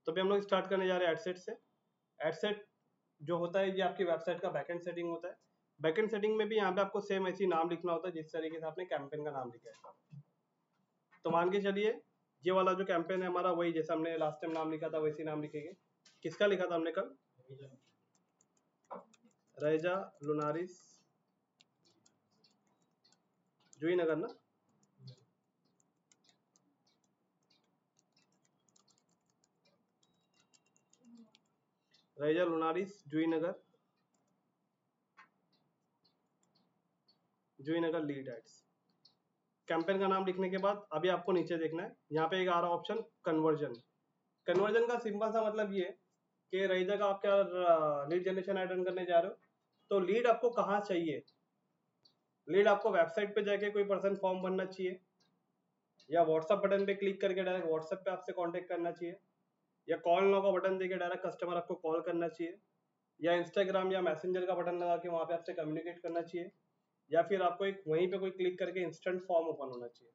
तो अभी हम लोग स्टार्ट करने जा रहे हैं एडसेट से। एडसेट जो होता है ये आपकी वेबसाइट का बैकएंड सेटिंग होता है। बैकएंड सेटिंग में भी यहाँ पे आपको सेम ऐसी नाम लिखना होता है जिस तरीके से आपने कैंपेन का नाम लिखा है। तो मान के चलिए ये वाला जो कैंपेन है हमारा वही जैसा हमने लास्ट टाइम नाम लिखा था वैसे नाम लिखेंगे। किसका लिखा था हमने कल? रैजा लुनारिस जूही नगर ना। रैजा लुनारिस जूही नगर लीड एड्स। कैंपेन का नाम लिखने के बाद अभी आपको नीचे देखना है, यहाँ पे एक आ रहा ऑप्शन कन्वर्जन। कन्वर्जन का सिंपल सा मतलब ये कि रईजा का आप क्या लीड जनरेशन ऐड करने जा रहे हो, तो लीड आपको कहाँ चाहिए? लीड आपको वेबसाइट पे जाके कोई पर्सन फॉर्म भरना चाहिए, या व्हाट्सएप बटन पे क्लिक करके डायरेक्ट व्हाट्सएप पे आपसे कांटेक्ट करना चाहिए, या कॉल नाउ का बटन देके डायरेक्ट कस्टमर आपको कॉल करना चाहिए, या इंस्टाग्राम या मैसेंजर का बटन लगा के वहाँ पे आपसे कम्युनिकेट करना चाहिए, या फिर आपको एक वहीं पे कोई क्लिक करके इंस्टेंट फॉर्म ओपन होना चाहिए।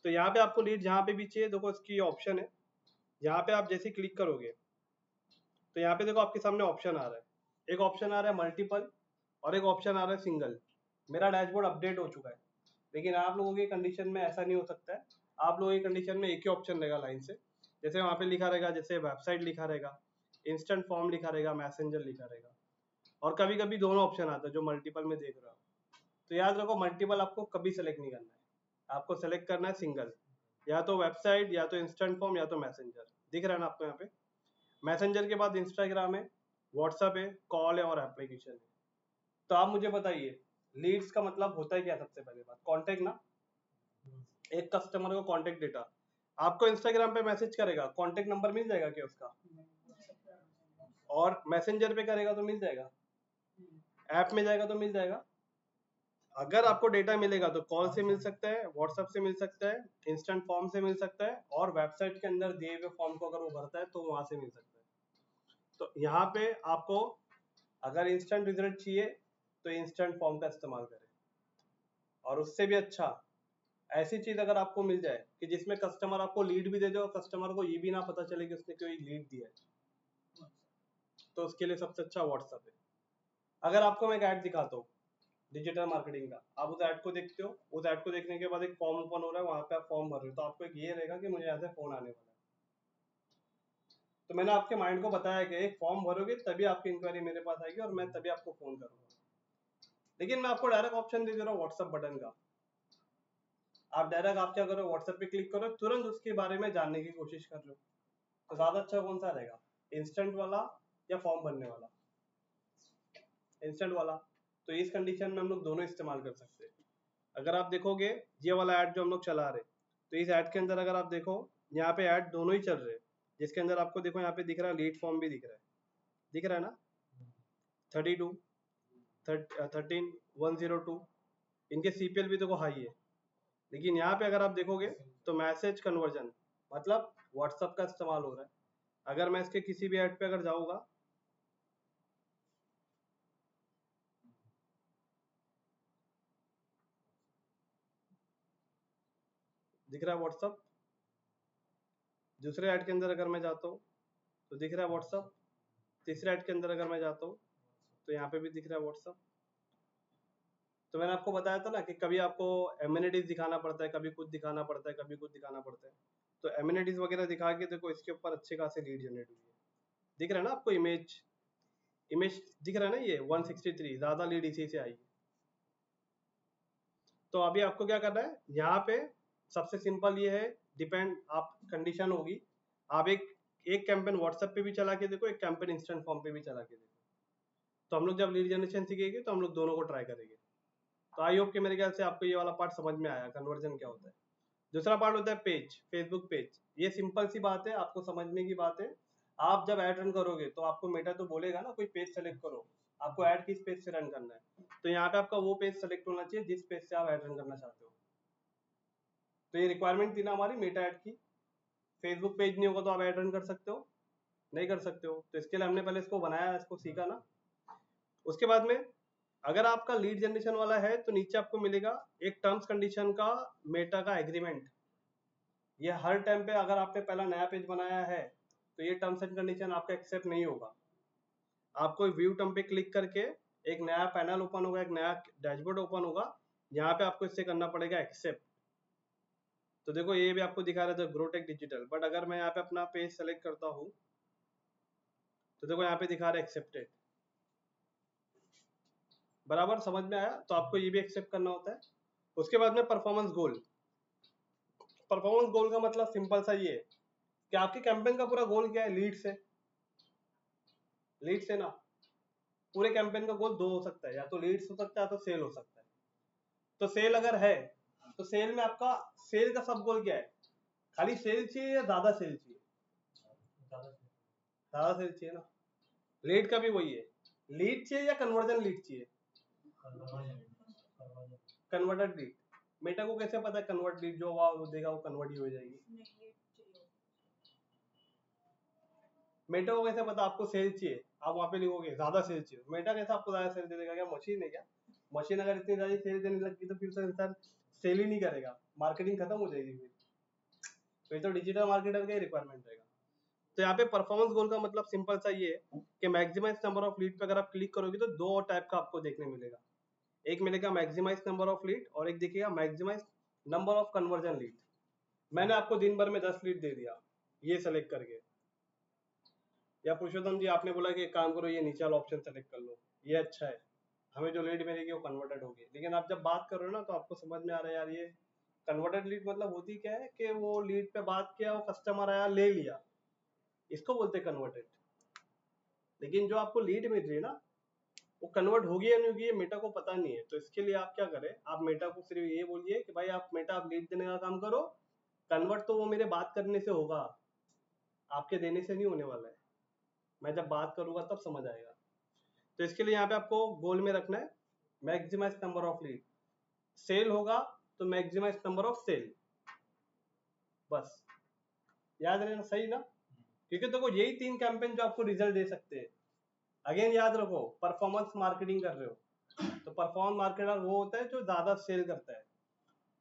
तो यहाँ पे आपको लीड जहाँ पे भी चाहिए, देखो इसकी ऑप्शन है, यहाँ पे आप जैसे क्लिक करोगे तो यहाँ पे देखो आपके सामने ऑप्शन आ रहा है। एक ऑप्शन आ रहा है मल्टीपल और एक ऑप्शन आ रहा है सिंगल। मेरा डैशबोर्ड अपडेट हो चुका है, लेकिन आप लोगों की कंडीशन में ऐसा नहीं हो सकता है। आप लोगों की कंडीशन में एक ही ऑप्शन रहेगा लाइन से, जैसे वहाँ पे लिखा रहेगा, जैसे वेबसाइट लिखा रहेगा, इंस्टेंट फॉर्म लिखा रहेगा, मैसेंजर लिखा रहेगा, और कभी कभी दोनों ऑप्शन आता है जो मल्टीपल में देख रहे हो। तो याद रखो मल्टीपल आपको कभी सेलेक्ट नहीं करना है, आपको सेलेक्ट करना है सिंगल, या तो वेबसाइट या तो इंस्टेंट फॉर्म या तो मैसेंजर। दिख रहा है ना आपको यहाँ पे? मैसेंजर के बाद इंस्टाग्राम है, व्हाट्सएप है, कॉल है और एप्लीकेशन है। तो आप मुझे बताइए लीड्स का मतलब होता है क्या? सबसे पहले बात कॉन्टेक्ट ना। एक कस्टमर को कॉन्टेक्ट डेटा आपको इंस्टाग्राम पे मैसेज करेगा, कॉन्टेक्ट नंबर मिल जाएगा क्या उसका? और मैसेंजर पे करेगा तो मिल जाएगा, ऐप में जाएगा तो मिल जाएगा। अगर आपको डेटा मिलेगा तो कॉल से मिल सकता है, व्हाट्सएप से मिल सकता है, इंस्टेंट फॉर्म से मिल सकता है, और वेबसाइट के अंदर दिए हुए फॉर्म को अगर वो भरता है तो वहां से मिल सकता है। तो यहाँ पे आपको अगर इंस्टेंट रिजल्ट चाहिए तो इंस्टेंट फॉर्म का इस्तेमाल करें, और उससे भी अच्छा ऐसी चीज अगर आपको मिल जाए कि जिसमें कस्टमर आपको लीड भी दे दे और कस्टमर को ये भी ना पता चले कि उसने कोई लीड दिया है, तो उसके लिए सबसे अच्छा व्हाट्सएप है। अगर आपको मैं एक ऐड दिखाता हूँ डिजिटल मार्केटिंग का, आप उस ऐड को देखते हो, उस ऐड को देखने के बाद एक फॉर्म ओपन हो रहा है, वहां पे आप फॉर्म भर रहे हो, तो आपको एक ये रहेगा कि मुझे ऐसे फोन आने वाला है। तो मैंने आपके माइंड को बताया कि एक फॉर्म भरोगे तभी आपकी इंक्वायरी मेरे पास आएगी और मैं तभी आपको फोन करूंगा। लेकिन मैं आपको डायरेक्ट ऑप्शन दे दे रहा हूँ व्हाट्सएप बटन का। आप डायरेक्ट आप क्या करो, व्हाट्सएप पे क्लिक करो, तुरंत उसके बारे में जानने की कोशिश कर लो। तो ज्यादा अच्छा कौन सा रहेगा, इंस्टेंट वाला या फॉर्म भरने वाला? इंस्टेंट वाला। तो इस कंडीशन में हम लोग दोनों इस्तेमाल कर सकते हैं। अगर आप देखोगे ये वाला ऐड जो हम लोग चला रहे, तो इस ऐड के अंदर अगर आप देखो यहाँ पे ऐड दोनों ही चल रहे हैं, जिसके अंदर आपको देखो यहाँ पे दिख रहा है लीड फॉर्म भी दिख रहा है, दिख रहा है ना? 32 13 102 इनके सीपीएल भी देखो हाई है। लेकिन यहाँ पे अगर आप देखोगे तो मैसेज कन्वर्जन मतलब व्हाट्सएप का इस्तेमाल हो रहा है। अगर मैं इसके किसी भी ऐड पे अगर जाऊंगा, दिख रहा है व्हाट्सएप। दूसरे ऐड के अंदर अगर मैं जाता हूँ तो दिख रहा है व्हाट्सएप। तीसरे ऐड के अंदर अगर मैं जाता हूँ तो यहाँ पे भी दिख रहा है व्हाट्सएप। तो मैंने आपको बताया था ना कि कभी आपको एमिनिटीज दिखाना पड़ता है, कभी कुछ दिखाना पड़ता है, कभी कुछ दिखाना पड़ता है। तो एमिनिटीज वगैरह दिखा के देखो इसके ऊपर अच्छे खासे लीड जनरेट हुई है। दिख रहा है ना आपको? इमेज इमेज दिख रहा है ना? ये 163 ज्यादा लीड इसी से आई है। तो अभी आपको क्या करना है, यहाँ पे सबसे सिंपल ये है, डिपेंड आप कंडीशन होगी, आप एक कैंपेन व्हाट्सएप पे भी चला के देखो, एक कैंपेन इंस्टेंट फॉर्म पे भी चला के देखो। तो हम लोग जब लीड जनरेशन सीखेंगे तो हम लोग दोनों को ट्राई करेंगे। तो आई होप कि मेरे ख्याल से आपको ये वाला पार्ट समझ में आया, कन्वर्जन क्या होता है। दूसरा पार्ट होता है पेज, फेसबुक पेज। ये सिंपल सी बात है, आपको समझने की बात है। आप जब ऐड रन करोगे तो आपको मेटा तो बोलेगा ना कोई पेज सेलेक्ट करो, आपको ऐड किस पेज से रन करना है, तो यहाँ पे आपका वो पेज सेलेक्ट होना चाहिए जिस पेज से आप ऐड रन करना चाहते हो। तो ये रिक्वायरमेंट थी ना हमारी मेटा ऐड की। फेसबुक पेज नहीं होगा तो आप ऐड रन कर सकते हो? नहीं कर सकते हो। तो इसके लिए हमने पहले इसको बनाया, इसको सीखा ना। उसके बाद में अगर आपका लीड जनरेशन वाला है तो नीचे आपको मिलेगा एक टर्म्स कंडीशन का मेटा का एग्रीमेंट। ये हर टाइम पे अगर आपने पहला नया पेज बनाया है तो ये टर्म्स एंड कंडीशन आपका एक्सेप्ट नहीं होगा। आपको व्यू टर्म पे क्लिक करके एक नया पैनल ओपन होगा, एक नया डैशबोर्ड ओपन होगा, यहाँ पे आपको इससे करना पड़ेगा एक्सेप्ट। तो देखो ये भी आपको दिखा रहा था ग्रोटेक डिजिटल, बट अगर मैं यहाँ पे अपना पेज सेलेक्ट करता हूँ तो देखो यहाँ पे दिखा रहा है एक्सेप्टेड। बराबर समझ में आया? तो आपको ये भी एक्सेप्ट करना होता है। उसके बाद में परफॉर्मेंस गोल। परफॉर्मेंस गोल का मतलब सिंपल सा ये है कि आपके कैंपेन का पूरा गोल क्या है? लीड से, लीड से ना। पूरे कैंपेन का गोल दो हो सकता है, या तो लीड्स हो सकता है, या तो सेल हो सकता है। तो सेल अगर है तो सेल में आपका सेल का सब गोल क्या है? खाली सेल चाहिए या ज्यादा सेल चाहिए? ज्यादा सेल चाहिए ना। लीड का भी वही है, लीड चाहिए या कन्वर्जन लीड चाहिए? Converted lead. मेटा को कैसे पता है कन्वर्ट लीड जो वो देगा वो कन्वर्ट ही हो जाएगी? मेटा को कैसे पता आपको सेल चाहिए? आप वहां पे लिखोगे ज्यादा सेल चाहिए, मेटा कैसे आपको ज्यादा सेल दे देगा? क्या मशीन है क्या? मशीन अगर इतनी ज्यादा सेल देने लगती तो फिर तो इंसान सेल ही नहीं करेगा, मार्केटिंग खत्म हो जाएगी। फिर तो डिजिटल मार्केटर का ही रिक्वायरमेंट रहेगा। तो यहाँ पे परफॉर्मेंस गोल का मतलब सिंपल सा ये है कि मैक्सिमाइज नंबर ऑफ लीड पे अगर आप क्लिक करोगे तो दो टाइप का आपको देखने मिलेगा। एक मिलेगा मैक्सिमाइज नंबर ऑफ लीड और एक देखिएगा maximise number of conversion lead. मैंने आपको दिन भर में 10 लीड दे दिया ये सेलेक्ट करके, या पुरुषोत्तम जी आपने बोला कि एक काम करो ये नीचे वाला ऑप्शन सेलेक्ट कर लो, ये अच्छा है, हमें जो लीड मिलेगी वो कन्वर्टेड होगी। लेकिन आप जब बात कर रहे हो ना तो आपको समझ में आ रहा है यार ये कन्वर्टेड लीड मतलब होती क्या है कि वो लीड पे बात किया, वो कस्टमर आया ले लिया, इसको बोलते हैं कन्वर्टेड। लेकिन जो आपको लीड मिल रही है ना वो कन्वर्ट होगी या नहीं होगी ये मेटा को पता नहीं है। तो इसके लिए आप क्या करें, आप मेटा को सिर्फ ये बोलिए कि भाई आप मेटा आप लीड देने का काम करो, कन्वर्ट तो वो मेरे बात करने से होगा, आपके देने से नहीं होने वाला है। मैं जब बात करूंगा तब समझ आएगा। तो इसके लिए यहाँ पे आपको गोल में रखना है maximise number of lead. Sale होगा तो मैक्सिमाइज नंबर ऑफ सेल, बस याद रहना, सही ना? क्योंकि देखो यही तीन कैंपेन जो आपको रिजल्ट दे सकते हैं। अगेन याद रखो परफॉर्मेंस मार्केटिंग कर रहे हो तो परफॉर्मेंस मार्केटर वो होता है जो ज्यादा सेल करता है।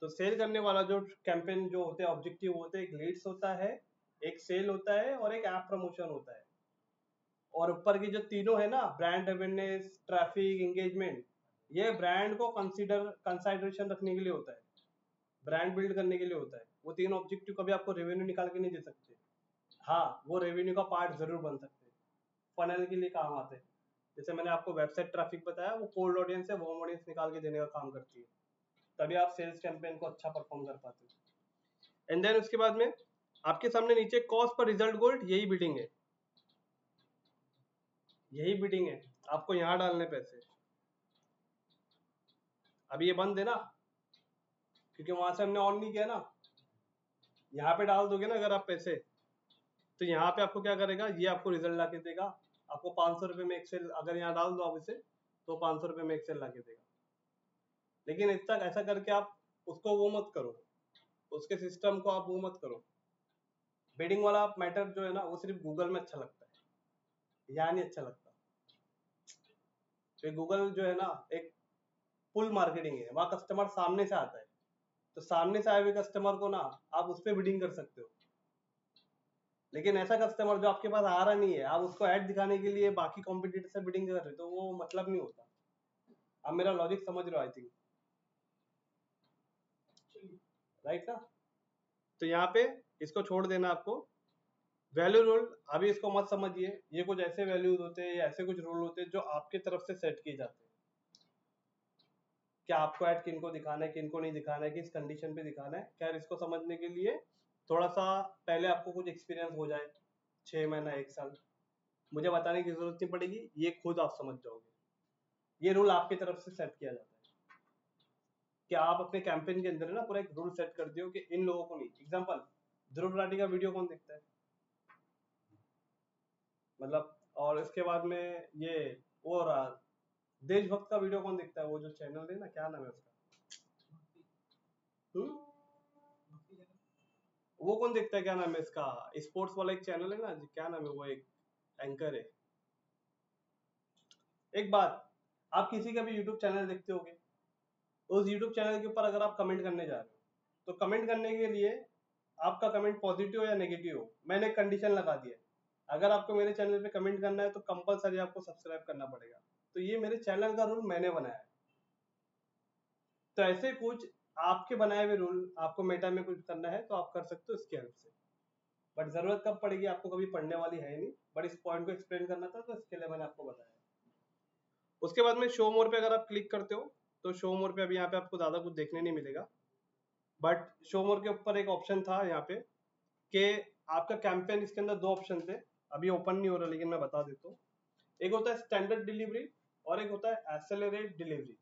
तो सेल करने वाला जो कैंपेन जो होते हैं ऑब्जेक्टिव होते हैं, एक लीड्स होता है, एक सेल होता है और एक ऐप प्रमोशन होता है। और ऊपर की जो तीनों है ना ब्रांड अवेयरनेस, ट्रैफिक, एंगेजमेंट, ये ब्रांड को कंसिडरेशन रखने के लिए होता है, ब्रांड बिल्ड करने के लिए होता है। वो तीन ऑब्जेक्टिव कभी आपको रेवेन्यू निकाल के नहीं दे सकते। हाँ वो रेवेन्यू का पार्ट जरूर बन सकते हैं, फनल के लिए काम आते हैं। जैसे मैंने आपको वेबसाइट ट्रैफिक बताया, वो कोल्ड ऑडियंस है, वार्म ऑडियंस निकाल के देने का काम करती है, तभी आप सेल्स कैंपेन को अच्छा परफॉर्म कर पाते हो। एंड देन उसके बाद में आपके सामने नीचे कॉस्ट पर रिजल्ट गोल्ड, यही बिडिंग है, यही बिडिंग है, आपको यहाँ डालने पैसे। अभी ये बंद है ना क्योंकि वहां से हमने ऑन नहीं किया ना। यहाँ पे डाल दोगे ना अगर आप पैसे तो यहाँ पे आपको क्या करेगा, ये आपको रिजल्ट ला के देगा। आपको 500 रुपये में एक सेल अगर यहाँ डाल दो आप इसे तो 500 रुपये में एक सेल ला के देगा। लेकिन इतना ऐसा करके आप उसको वो मत करो, उसके सिस्टम को आप वो मत करो। बिडिंग वाला मैटर जो है ना वो सिर्फ गूगल में अच्छा लगता है, यहाँ नहीं अच्छा लगता। तो गूगल जो है ना एक फुल मार्केटिंग है, वहाँ कस्टमर सामने से आता है, तो सामने से आए हुए कस्टमर को ना आप उस पर बिडिंग कर सकते हो। लेकिन ऐसा कस्टमर जो आपके पास आ रहा नहीं है, आप उसको ऐड दिखाने के लिए बाकी कॉम्पिटिटर से बिडिंग कर रहे हो तो वो मतलब नहीं होता। आप मेरा लॉजिक समझ रहे हो आई थिंक, राइट ना? तो यहाँ पे इसको छोड़ देना आपको। वैल्यू रूल अभी इसको मत समझिए, ये कुछ ऐसे वैल्यूज होते हैं या ऐसे कुछ रूल होते हैं जो आपकी तरफ से सेट किए जाते हैं कि आपको ऐड किनको दिखाना है, किनको नहीं दिखाना है, किस कंडीशन पे दिखाना है। खैर इसको समझने के लिए थोड़ा सा पहले आपको कुछ एक्सपीरियंस हो जाए, 6 महीना 1 साल, मुझे बताने की जरूरत नहीं पड़ेगी, ये खुद आप समझ जाओगे। ये रूल आपकी तरफ से सेट किया जाता है कि आप अपने कैंपेन के अंदर ना पूरा एक रूल सेट कर दियो कि इन लोगों को नहीं। एग्जांपल ध्रुव राठी का वीडियो कौन देखता है मतलब, और इसके बाद में ये वो रहा देशभक्त का वीडियो कौन देखता है, वो जो चैनल है ना क्या नाम है उसका, वो कौन देखता है, क्या नाम है इसका, स्पोर्ट्स वाला एक चैनल है ना क्या नाम है, वो एक एंकर है। एक बात, आप किसी का भी यूट्यूब चैनल देखते होगे, उस यूट्यूब चैनल के ऊपर अगर आप कमेंट करने जा रहे हो तो कमेंट करने के लिए आपका कमेंट पॉजिटिव हो या नेगेटिव हो, मैंने एक कंडीशन लगा दिया है अगर आपको मेरे चैनल पे कमेंट करना है तो कंपलसरी आपको सब्सक्राइब करना पड़ेगा। तो ये मेरे चैनल का रूल मैंने बनाया है। तो ऐसे कुछ आपके बनाए हुए रूल आपको मेटा में कुछ करना है तो आप कर सकते हो इसकी हेल्प से। बट जरूरत कब पड़ेगी, आपको कभी पढ़ने वाली है नहीं, बट इस पॉइंट को एक्सप्लेन करना था तो इसके लिए मैंने आपको बताया। उसके बाद में शो मोर पे अगर आप क्लिक करते हो तो शो मोर पे अभी यहाँ पे आपको ज्यादा कुछ देखने नहीं मिलेगा, बट शो मोर के ऊपर एक ऑप्शन था यहाँ पे कि आपका कैंपेन, इसके अंदर दो ऑप्शन थे, अभी ओपन नहीं हो रहा लेकिन मैं बता देता हूँ। एक होता है स्टैंडर्ड डिलीवरी और एक होता है accelerate delivery.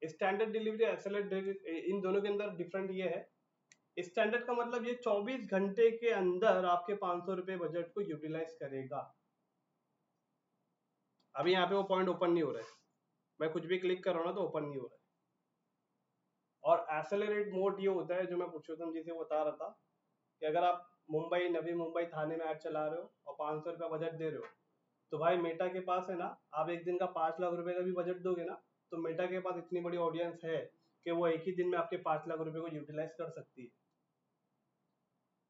Standard delivery, accelerate delivery, इन दोनों के अंदर डिफरेंट ये है, स्टैंडर्ड का मतलब ये 24 घंटे के अंदर आपके 500 रुपए बजट को यूटिलाइज करेगा। अभी यहाँ पे वो पॉइंट ओपन नहीं हो रहा है, मैं कुछ भी क्लिक कर रहा हूँ ना तो ओपन नहीं हो रहा है। और एक्सेलरेट मोड ये होता है जो मैं पुरुषोत्तम जी से बता रहा था कि अगर आप मुंबई, नवी मुंबई थाने में ऐड चला रहे हो और 500 रुपया बजट दे रहे हो तो भाई मेटा के पास है ना, आप एक दिन का 5 लाख रुपए का भी बजट दोगे ना तो मेटा के पास इतनी बड़ी ऑडियंस है कि वो एक ही दिन में आपके 5 लाख रुपए को यूटिलाइज कर सकती है।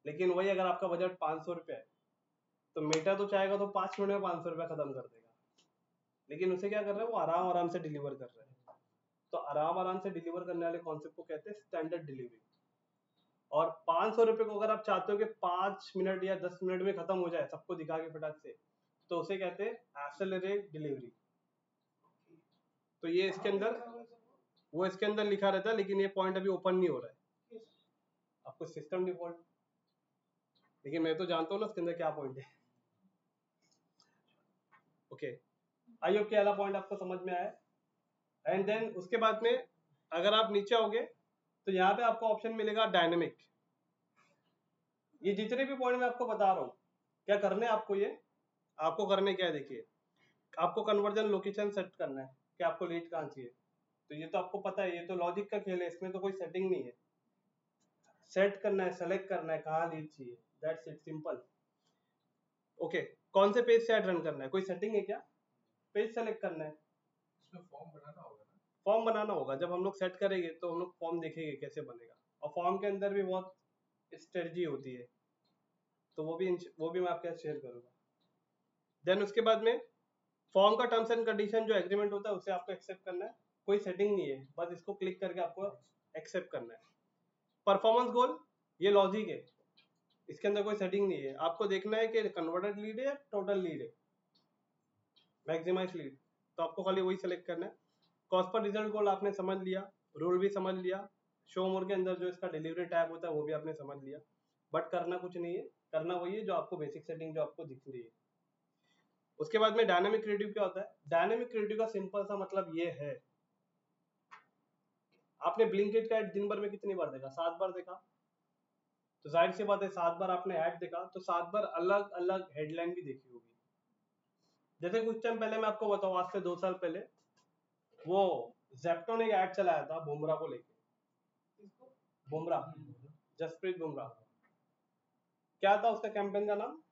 लेकिन वही अगर आपका बजट 500 रुपया है तो मेटा तो चाहेगा तो 5 मिनट में 500 रुपया खत्म कर देगा, लेकिन उसे क्या कर रहा है, वो आराम आराम से डिलीवर कर रहा है। तो आराम आराम से डिलीवर करने वाले कॉन्सेप्ट को कहते हैं स्टैंडर्ड डिलीवरी। और 500 रुपए को अगर आप चाहते हो कि 5 मिनट या 10 मिनट में खत्म हो जाए सबको दिखा के फटाक से, तो उसे कहते हैं एक्सेलरेट डिलीवरी। तो ये इसके अंदर, वो इसके अंदर लिखा रहता है लेकिन ये पॉइंट अभी ओपन नहीं हो रहा है, आपको सिस्टम डिफॉल्ट, लेकिन मैं तो जानता हूँ ना इसके अंदर क्या पॉइंट है। ओके, आई होप कि वाला पॉइंट आपको समझ में आया। एंड देन उसके बाद में अगर आप नीचे आओगे तो यहाँ पे आपको ऑप्शन मिलेगा डायनेमिक। ये जितने भी पॉइंट मैं आपको बता रहा हूँ क्या करने आपको, ये आपको करने क्या है, देखिए आपको कन्वर्जन लोकेशन सेट करना है कि आपको लीड कहाँ चाहिए। तो ये तो आपको पता है, ये तो लॉजिक का खेल है, इसमें तो कोई सेटिंग नहीं है। सेट करना है, सेलेक्ट करना है कहाँ लीड चाहिए, दैट्स इट, सिंपल। ओके, कौन से पेज से ऐड रन करना है, कोई सेटिंग है क्या, पेज सेलेक्ट करना है। इसमें फॉर्म बनाना होगा ना, फॉर्म बनाना होगा, जब हम लोग सेट करेंगे तो हम लोग फॉर्म देखेंगे कैसे बनेगा, और फॉर्म के अंदर भी बहुत स्ट्रेटजी होती है, तो वो भी मैं आपके साथ शेयर करूंगा। देन उसके बाद में फॉर्म का टर्म्स एंड कंडीशन जो एग्रीमेंट होता है उसे आपको एक्सेप्ट करना है, कोई सेटिंग नहीं है, बस इसको क्लिक करके आपको एक्सेप्ट करना है। परफॉर्मेंस गोल, ये लॉजिक है, इसके अंदर कोई सेटिंग नहीं है, आपको देखना है कि कन्वर्टेड लीड है या टोटल लीड है, मैक्सिमाइज लीड, तो आपको खाली वही सेलेक्ट करना है। कॉस्ट पर रिजल्ट गोल आपने समझ लिया, रूल भी समझ लिया, शो मोर के अंदर जो इसका डिलीवरी टैब होता है वो भी आपने समझ लिया, बट करना कुछ नहीं है, करना वही है जो आपको बेसिक सेटिंग जो आपको दिख रही है। उसके बाद में डायनामिक क्रिएटिव क्या होता है, डायनामिक क्रिएटिव का सिंपल सा मतलब ये है, आपने ब्लिंकिट का ऐड दिन भर में कितनी बार देखा, 7 बार देखा, तो जाहिर सी बात है 7 बार आपने ऐड देखा तो 7 बार अलग अलग हेडलाइन भी देखी होगी। जैसे कुछ टाइम पहले मैं आपको बताऊं, आज से 2 साल पहले वो जेप्टो ने ऐड चलाया था बुमराह को लेके, बुमराह, जसप्रीत बुमराह, क्या था उसका कैंपेन का नाम,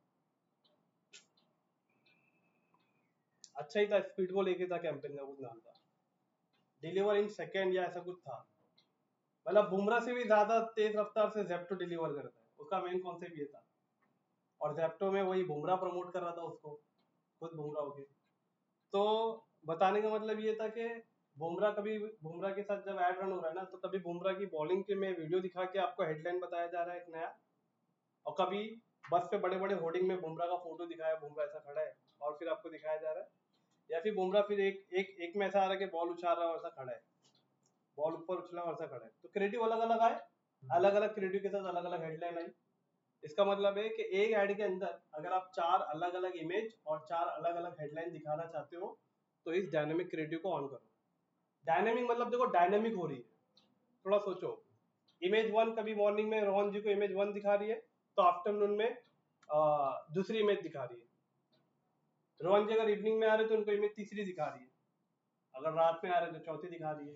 अच्छा ही था, स्पीड को लेके था कैंपेन का, कुछ नाम था, डिलीवर इन सेकेंड या ऐसा कुछ था, मतलब बुमराह से भी ज्यादा तेज रफ्तार से जेप्टो डिलीवर करता है, उसका मेन कॉन्सेप्ट ये था। और जेप्टो में वही बुमराह प्रमोट कर रहा था उसको, खुद बुमराह हो गए। तो बताने का मतलब ये था कि बुमराह के साथ जब ऐड रन हो रहा है ना तो कभी बुमराह की बॉलिंग के में वीडियो दिखा के आपको हेडलाइन बताया जा रहा है एक नया, और कभी बस पे बड़े बड़े होर्डिंग में बुमराह का फोटो दिखाया, बुमराह ऐसा खड़ा है और फिर आपको दिखाया जा रहा है, या फिर बुमराह फिर एक में ऐसा आ रहा है कि बॉल उछाल रहा है और ऐसा खड़ा है, बॉल ऊपर उछला और ऐसा खड़ा है, तो क्रिएटिव अलग अलग आए, अलग अलग क्रिएटिव के साथ अलग अलग हेडलाइन आई। इसका मतलब है कि एक ऐड के अंदर अगर आप 4 अलग अलग इमेज और 4 अलग अलग हेडलाइन दिखाना चाहते हो तो इस डायनेमिक क्रिएटिव को ऑन करो। डायनेमिक मतलब देखो डायनेमिक हो रही है, थोड़ा सोचो, इमेज 1 कभी मॉर्निंग में रोहन जी को इमेज 1 दिखा रही है तो आफ्टरनून में दूसरी इमेज दिखा रही है, रोहन जी अगर इवनिंग में आ रहे तो उनको इमेज तीसरी दिखा रही है, अगर रात में आ रहे तो चौथी दिखा रही है।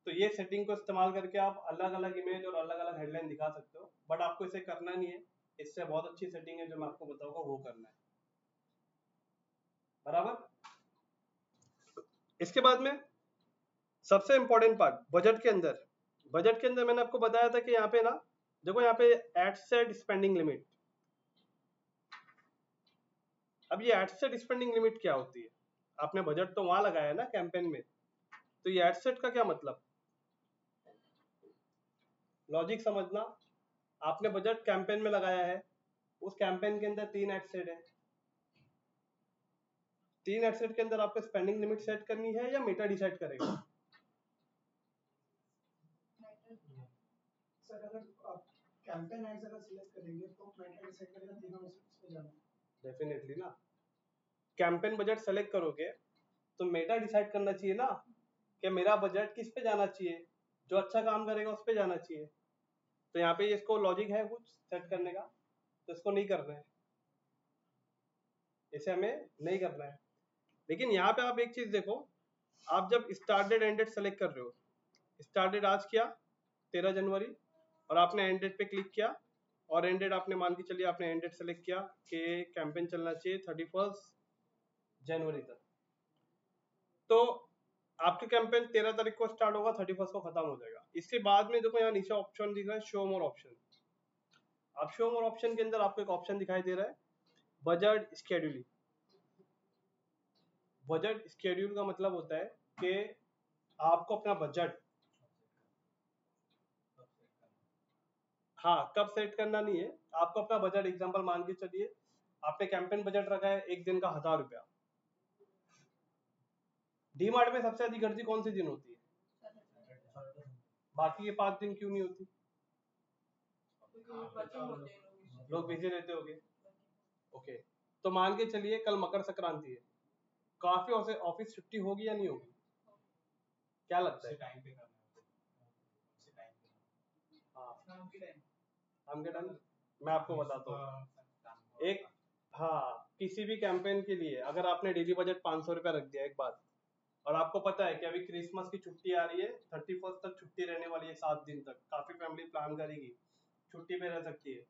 तो ये सेटिंग को इस्तेमाल करके आप अलग अलग इमेज और अलग अलग हेडलाइन दिखा सकते हो, बट आपको इसे करना नहीं है, इससे बहुत अच्छी सेटिंग है जो मैं आपको बताऊंगा वो करना है, बराबर। इसके बाद में सबसे इंपॉर्टेंट पार्ट बजट के अंदर, बजट के अंदर मैंने आपको बताया था कि यहाँ पे ना देखो, यहाँ पे एड सेट स्पेंडिंग लिमिट, अब ये एडसेट स्पेंडिंग लिमिट क्या होती है? आपने बजट तो वहां लगाया है ना कैंपेन में, तो ये एडसेट का क्या मतलब? लॉजिक समझना, आपने बजट कैंपेन में लगाया है, उस कैंपेन के अंदर 3 एडसेट है, 3 एडसेट के अंदर आपको स्पेंडिंग लिमिट सेट करनी है या मीटर डिसाइड करेगा? सर अगर आप कैंपेन एड्स अगर सिलेक्ट करेंगे तो मेटा डिसाइड करेगा तीनों में से किसमें जाना है। डेफिनेटली ना, कैंपेन बजट सेलेक्ट करोगे तो मेटा डिसाइड करना चाहिए ना कि मेरा बजट किस पे जाना चाहिए, जो अच्छा काम करेगा उस पे जाना चाहिए। तो यहाँ पे इसको लॉजिक है कुछ सेट करने का, तो इसको नहीं करना है, इसे हमें नहीं करना है। लेकिन यहाँ पे आप एक चीज देखो, आप जब start date end date select कर रहे हो, स्टार्ट डेट आज किया 13 जनवरी और आपने एंड डेट पे क्लिक किया, और एंड डेट आपने मान के चलिए आपने एंड डेट सेलेक्ट किया कि कैंपेन चलना चाहिए 31 जनवरी तक, तो आपके कैंपेन 13 तारीख को स्टार्ट होगा, 31 को खत्म हो जाएगा। इसके बाद में देखो यहाँ नीचे ऑप्शन दिख रहा है शो मोर ऑप्शन। अब शो मोर ऑप्शन के अंदर आपको एक ऑप्शन दिखाई दे रहा है बजट स्केड्यूलिंग। बजट स्केड्यूल का मतलब होता है कि आपको अपना बजट, हाँ कब सेट करना नहीं है, आपको अपना बजट, एग्जांपल मान के चलिए आपने कैंपेन बजट रखा है एक दिन का 1000 रुपया। डी मार्ट में सबसे अधिक गर्दी कौन सी दिन होती है? बाकी ये 5 दिन क्यों नहीं होती? लोग बिजी रहते होंगे। ओके, तो मान के चलिए कल मकर संक्रांति है, काफी ऑफिस छुट्टी होगी या नहीं होगी? क्या लगता है? टाइम पे करना है, हम के टाइम मैं आपको बताता हूँ एक, हाँ किसी भी कैंपेन के लिए अगर आपने डेली बजट 500 रुपया रख दिया एक बार, और आपको पता है कि अभी क्रिसमस की छुट्टी आ रही है, 31 तक छुट्टी रहने वाली है, 7 दिन तक काफी फैमिली प्लान करेगी, छुट्टी पे रह सकती है,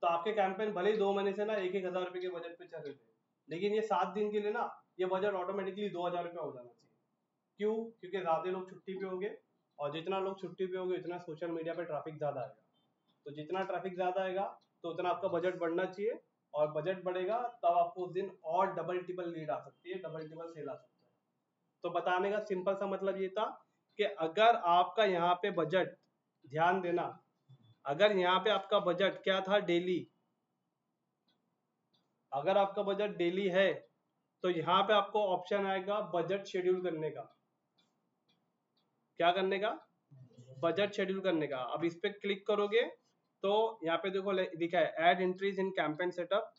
तो आपके कैंपेन भले ही 2 महीने से ना 1,000 रुपए के बजट पे चल रहे थे, लेकिन ये 7 दिन के लिए ना ये बजट ऑटोमेटिकली 2,000 रुपया हो जाना चाहिए। क्यों? क्योंकि ज्यादा लोग छुट्टी पे होंगे, और जितना लोग छुट्टी पे होंगे उतना सोशल मीडिया पे ट्रैफिक ज्यादा आएगा, तो जितना ट्रैफिक ज्यादा आएगा तो उतना आपका बजट बढ़ना चाहिए, और बजट बढ़ेगा तब आपको उस दिन और डबल टिबल लीड आ सकती है, डबल टिबल सेल आ सकता है। तो बताने का सिंपल सा मतलब ये था कि अगर आपका यहाँ पे बजट, ध्यान देना, अगर यहाँ पे आपका बजट क्या था डेली, अगर आपका बजट डेली है तो यहाँ पे आपको ऑप्शन आएगा बजट शेड्यूल करने का। क्या करने का? बजट शेड्यूल करने का। अब इस पे क्लिक करोगे तो यहाँ पे देखो लिखा है add entries in campaign setup.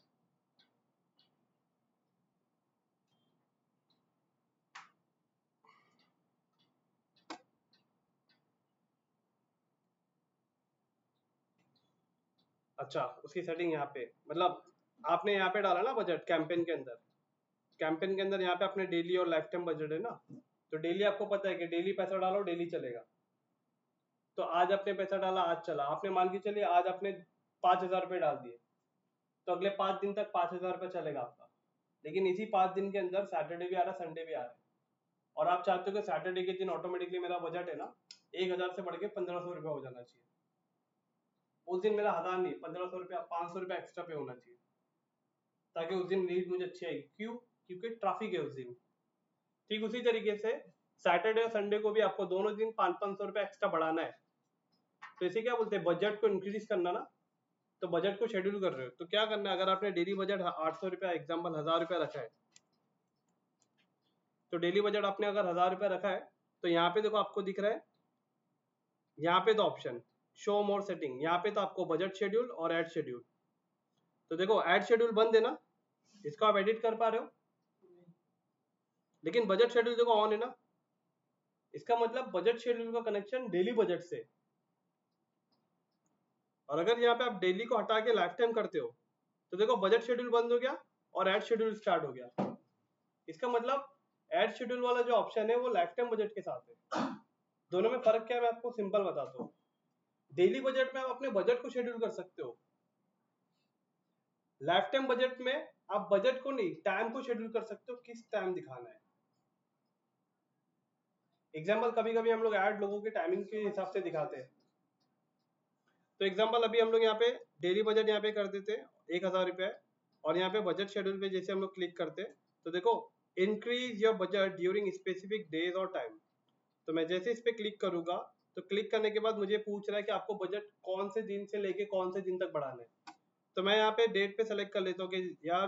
अच्छा, उसकी सेटिंग यहाँ पे, मतलब आपने यहाँ पे डाला ना बजट कैंपेन के अंदर, कैंपेन के अंदर यहाँ पे अपने डेली और लाइफ टाइम बजट है ना, तो डेली आपको पता है कि डेली पैसा डालो डेली चलेगा, तो आज आपने पैसा डाला आज चला, आपने मान के चलिए आज आपने 5,000 रुपये डाल दिए, तो अगले 5 दिन तक 5,000 रुपये चलेगा आपका। लेकिन इसी 5 दिन के अंदर सैटरडे भी आ रहा है, संडे भी आ रहा है, और आप चाहते हो कि सैटरडे के दिन ऑटोमेटिकली मेरा बजट है ना 1,000 से बढ़ के 1,500 रुपया हो जाना चाहिए, उस दिन मेरा 1,000 नहीं 1,500 रुपया, 500 रुपया एक्स्ट्रा पे होना चाहिए, ताकि उस दिन लीड मुझे अच्छी आएगी। क्यों? क्योंकि ट्रैफिक है उस दिन। ठीक उसी तरीके से सैटरडे और संडे को भी आपको दोनों दिन 500-500 रुपया एक्स्ट्रा बढ़ाना है, तो इसे क्या बोलते हैं? बजट को इंक्रीज करना ना, तो बजट को शेड्यूल कर रहे हो तो क्या करना है, अगर आपने डेली बजट 800 रुपया, एग्जाम्पल 1,000 रुपया रखा है, तो डेली बजट आपने अगर 1,000 रुपया रखा है, तो यहाँ पे देखो आपको दिख रहा है, यहाँ पे तो ऑप्शन शो मोर सेटिंग, यहाँ पे तो आपको बजट शेड्यूल और एड शेड्यूल, तो देखो एड शेड्यूल बंद है ना, इसको आप एडिट कर पा रहे हो, लेकिन बजट शेड्यूल देखो ऑन है ना, इसका मतलब बजट शेड्यूल का कनेक्शन डेली बजट से। और अगर यहाँ पे आप डेली को हटा के लाइफ टाइम करते हो, तो देखो बजट शेड्यूल बंद हो गया और एड शेड्यूल स्टार्ट हो गया। इसका मतलब एड शेड्यूल वाला जो ऑप्शन है वो लाइफ टाइम बजट के साथ है। दोनों में फर्क क्या है मैं आपको सिंपल बताता हूँ। डेली बजट में आप अपने बजट को शेड्यूल कर सकते हो, लाइफ टाइम बजट में आप बजट को नहीं टाइम को शेड्यूल कर सकते हो, किस टाइम दिखाना है। एग्जाम्पल कभी कभी हम लोग ऐड लोगों के टाइमिंग के हिसाब से दिखाते हैं, तो एग्जाम्पल अभी हम लोग यहाँ पे डेली बजट यहाँ पे कर देते हैं 1,000 रुपया, और यहाँ पे बजट शेड्यूल पे जैसे हम लोग क्लिक करते हैं तो देखो increase your budget during specific days और टाइम। तो मैं जैसे इस पे क्लिक करूंगा तो क्लिक करने के बाद मुझे पूछ रहा है कि आपको बजट कौन से दिन से लेके कौन से दिन तक बढ़ाना है। तो मैं यहाँ पे डेट पे सेलेक्ट कर लेता हूँ कि यार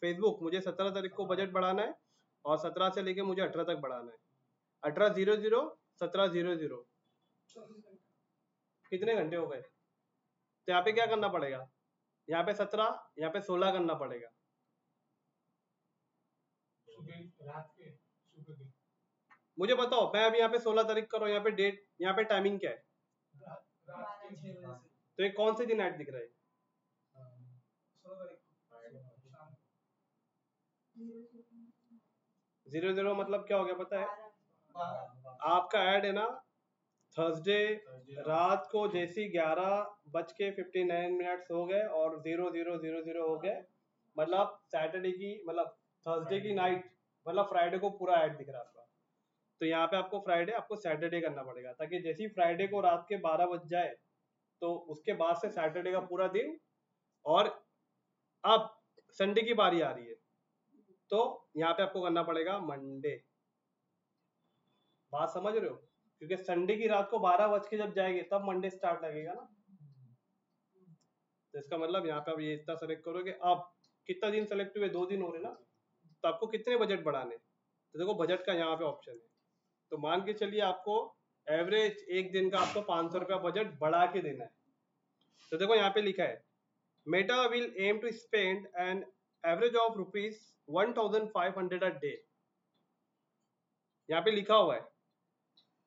फेसबुक मुझे 17 तारीख को बजट बढ़ाना है और 17 से लेके मुझे 18 तक बढ़ाना है। 18:00 17:00 कितने घंटे हो गए? तो यहाँ पे क्या करना पड़ेगा, यहाँ पे 17 यहाँ पे 16 करना पड़ेगा। मुझे बताओ, मैं अभी यहाँ पे 16 तारीख कर रहा हूँ, यहाँ पे डेट, यहाँ पे टाइमिंग क्या है? तो ये कौन से दिन ऐड दिख रहा है? 00 मतलब क्या हो गया पता है? आपका ऐड है ना थर्सडे रात को जैसी 11:59 हो गए और 0000 हो गए, मतलब सैटरडे की मतलब थर्सडे की नाइट मतलब फ्राइडे को पूरा ऐड दिख रहा है आपका। तो यहाँ पे आपको फ्राइडे आपको सैटरडे करना पड़ेगा ताकि जैसी फ्राइडे को रात के 12 बज जाए तो उसके बाद से सैटरडे का पूरा दिन, और अब संडे की बारी आ रही है तो यहाँ पे आपको करना पड़ेगा मंडे। बात समझ रहे हो? क्योंकि संडे की रात को 12 बज के जब जाएगी तब मंडे स्टार्ट लगेगा ना। तो इसका मतलब यहाँ पे आप ये इतना सेलेक्ट करोगे, अब कितना दिन सेलेक्ट हुए, 2 दिन हो रहे ना, तो आपको कितने बजट बढ़ाने? तो देखो बजट का यहाँ पे ऑप्शन है। तो मान के चलिए आपको एवरेज एक दिन का आपको 500 रुपया बजट बढ़ा के देना है। तो देखो यहाँ पे लिखा है Meta will aim to spend an average of ₹1500 a day. यहाँ पे लिखा हुआ है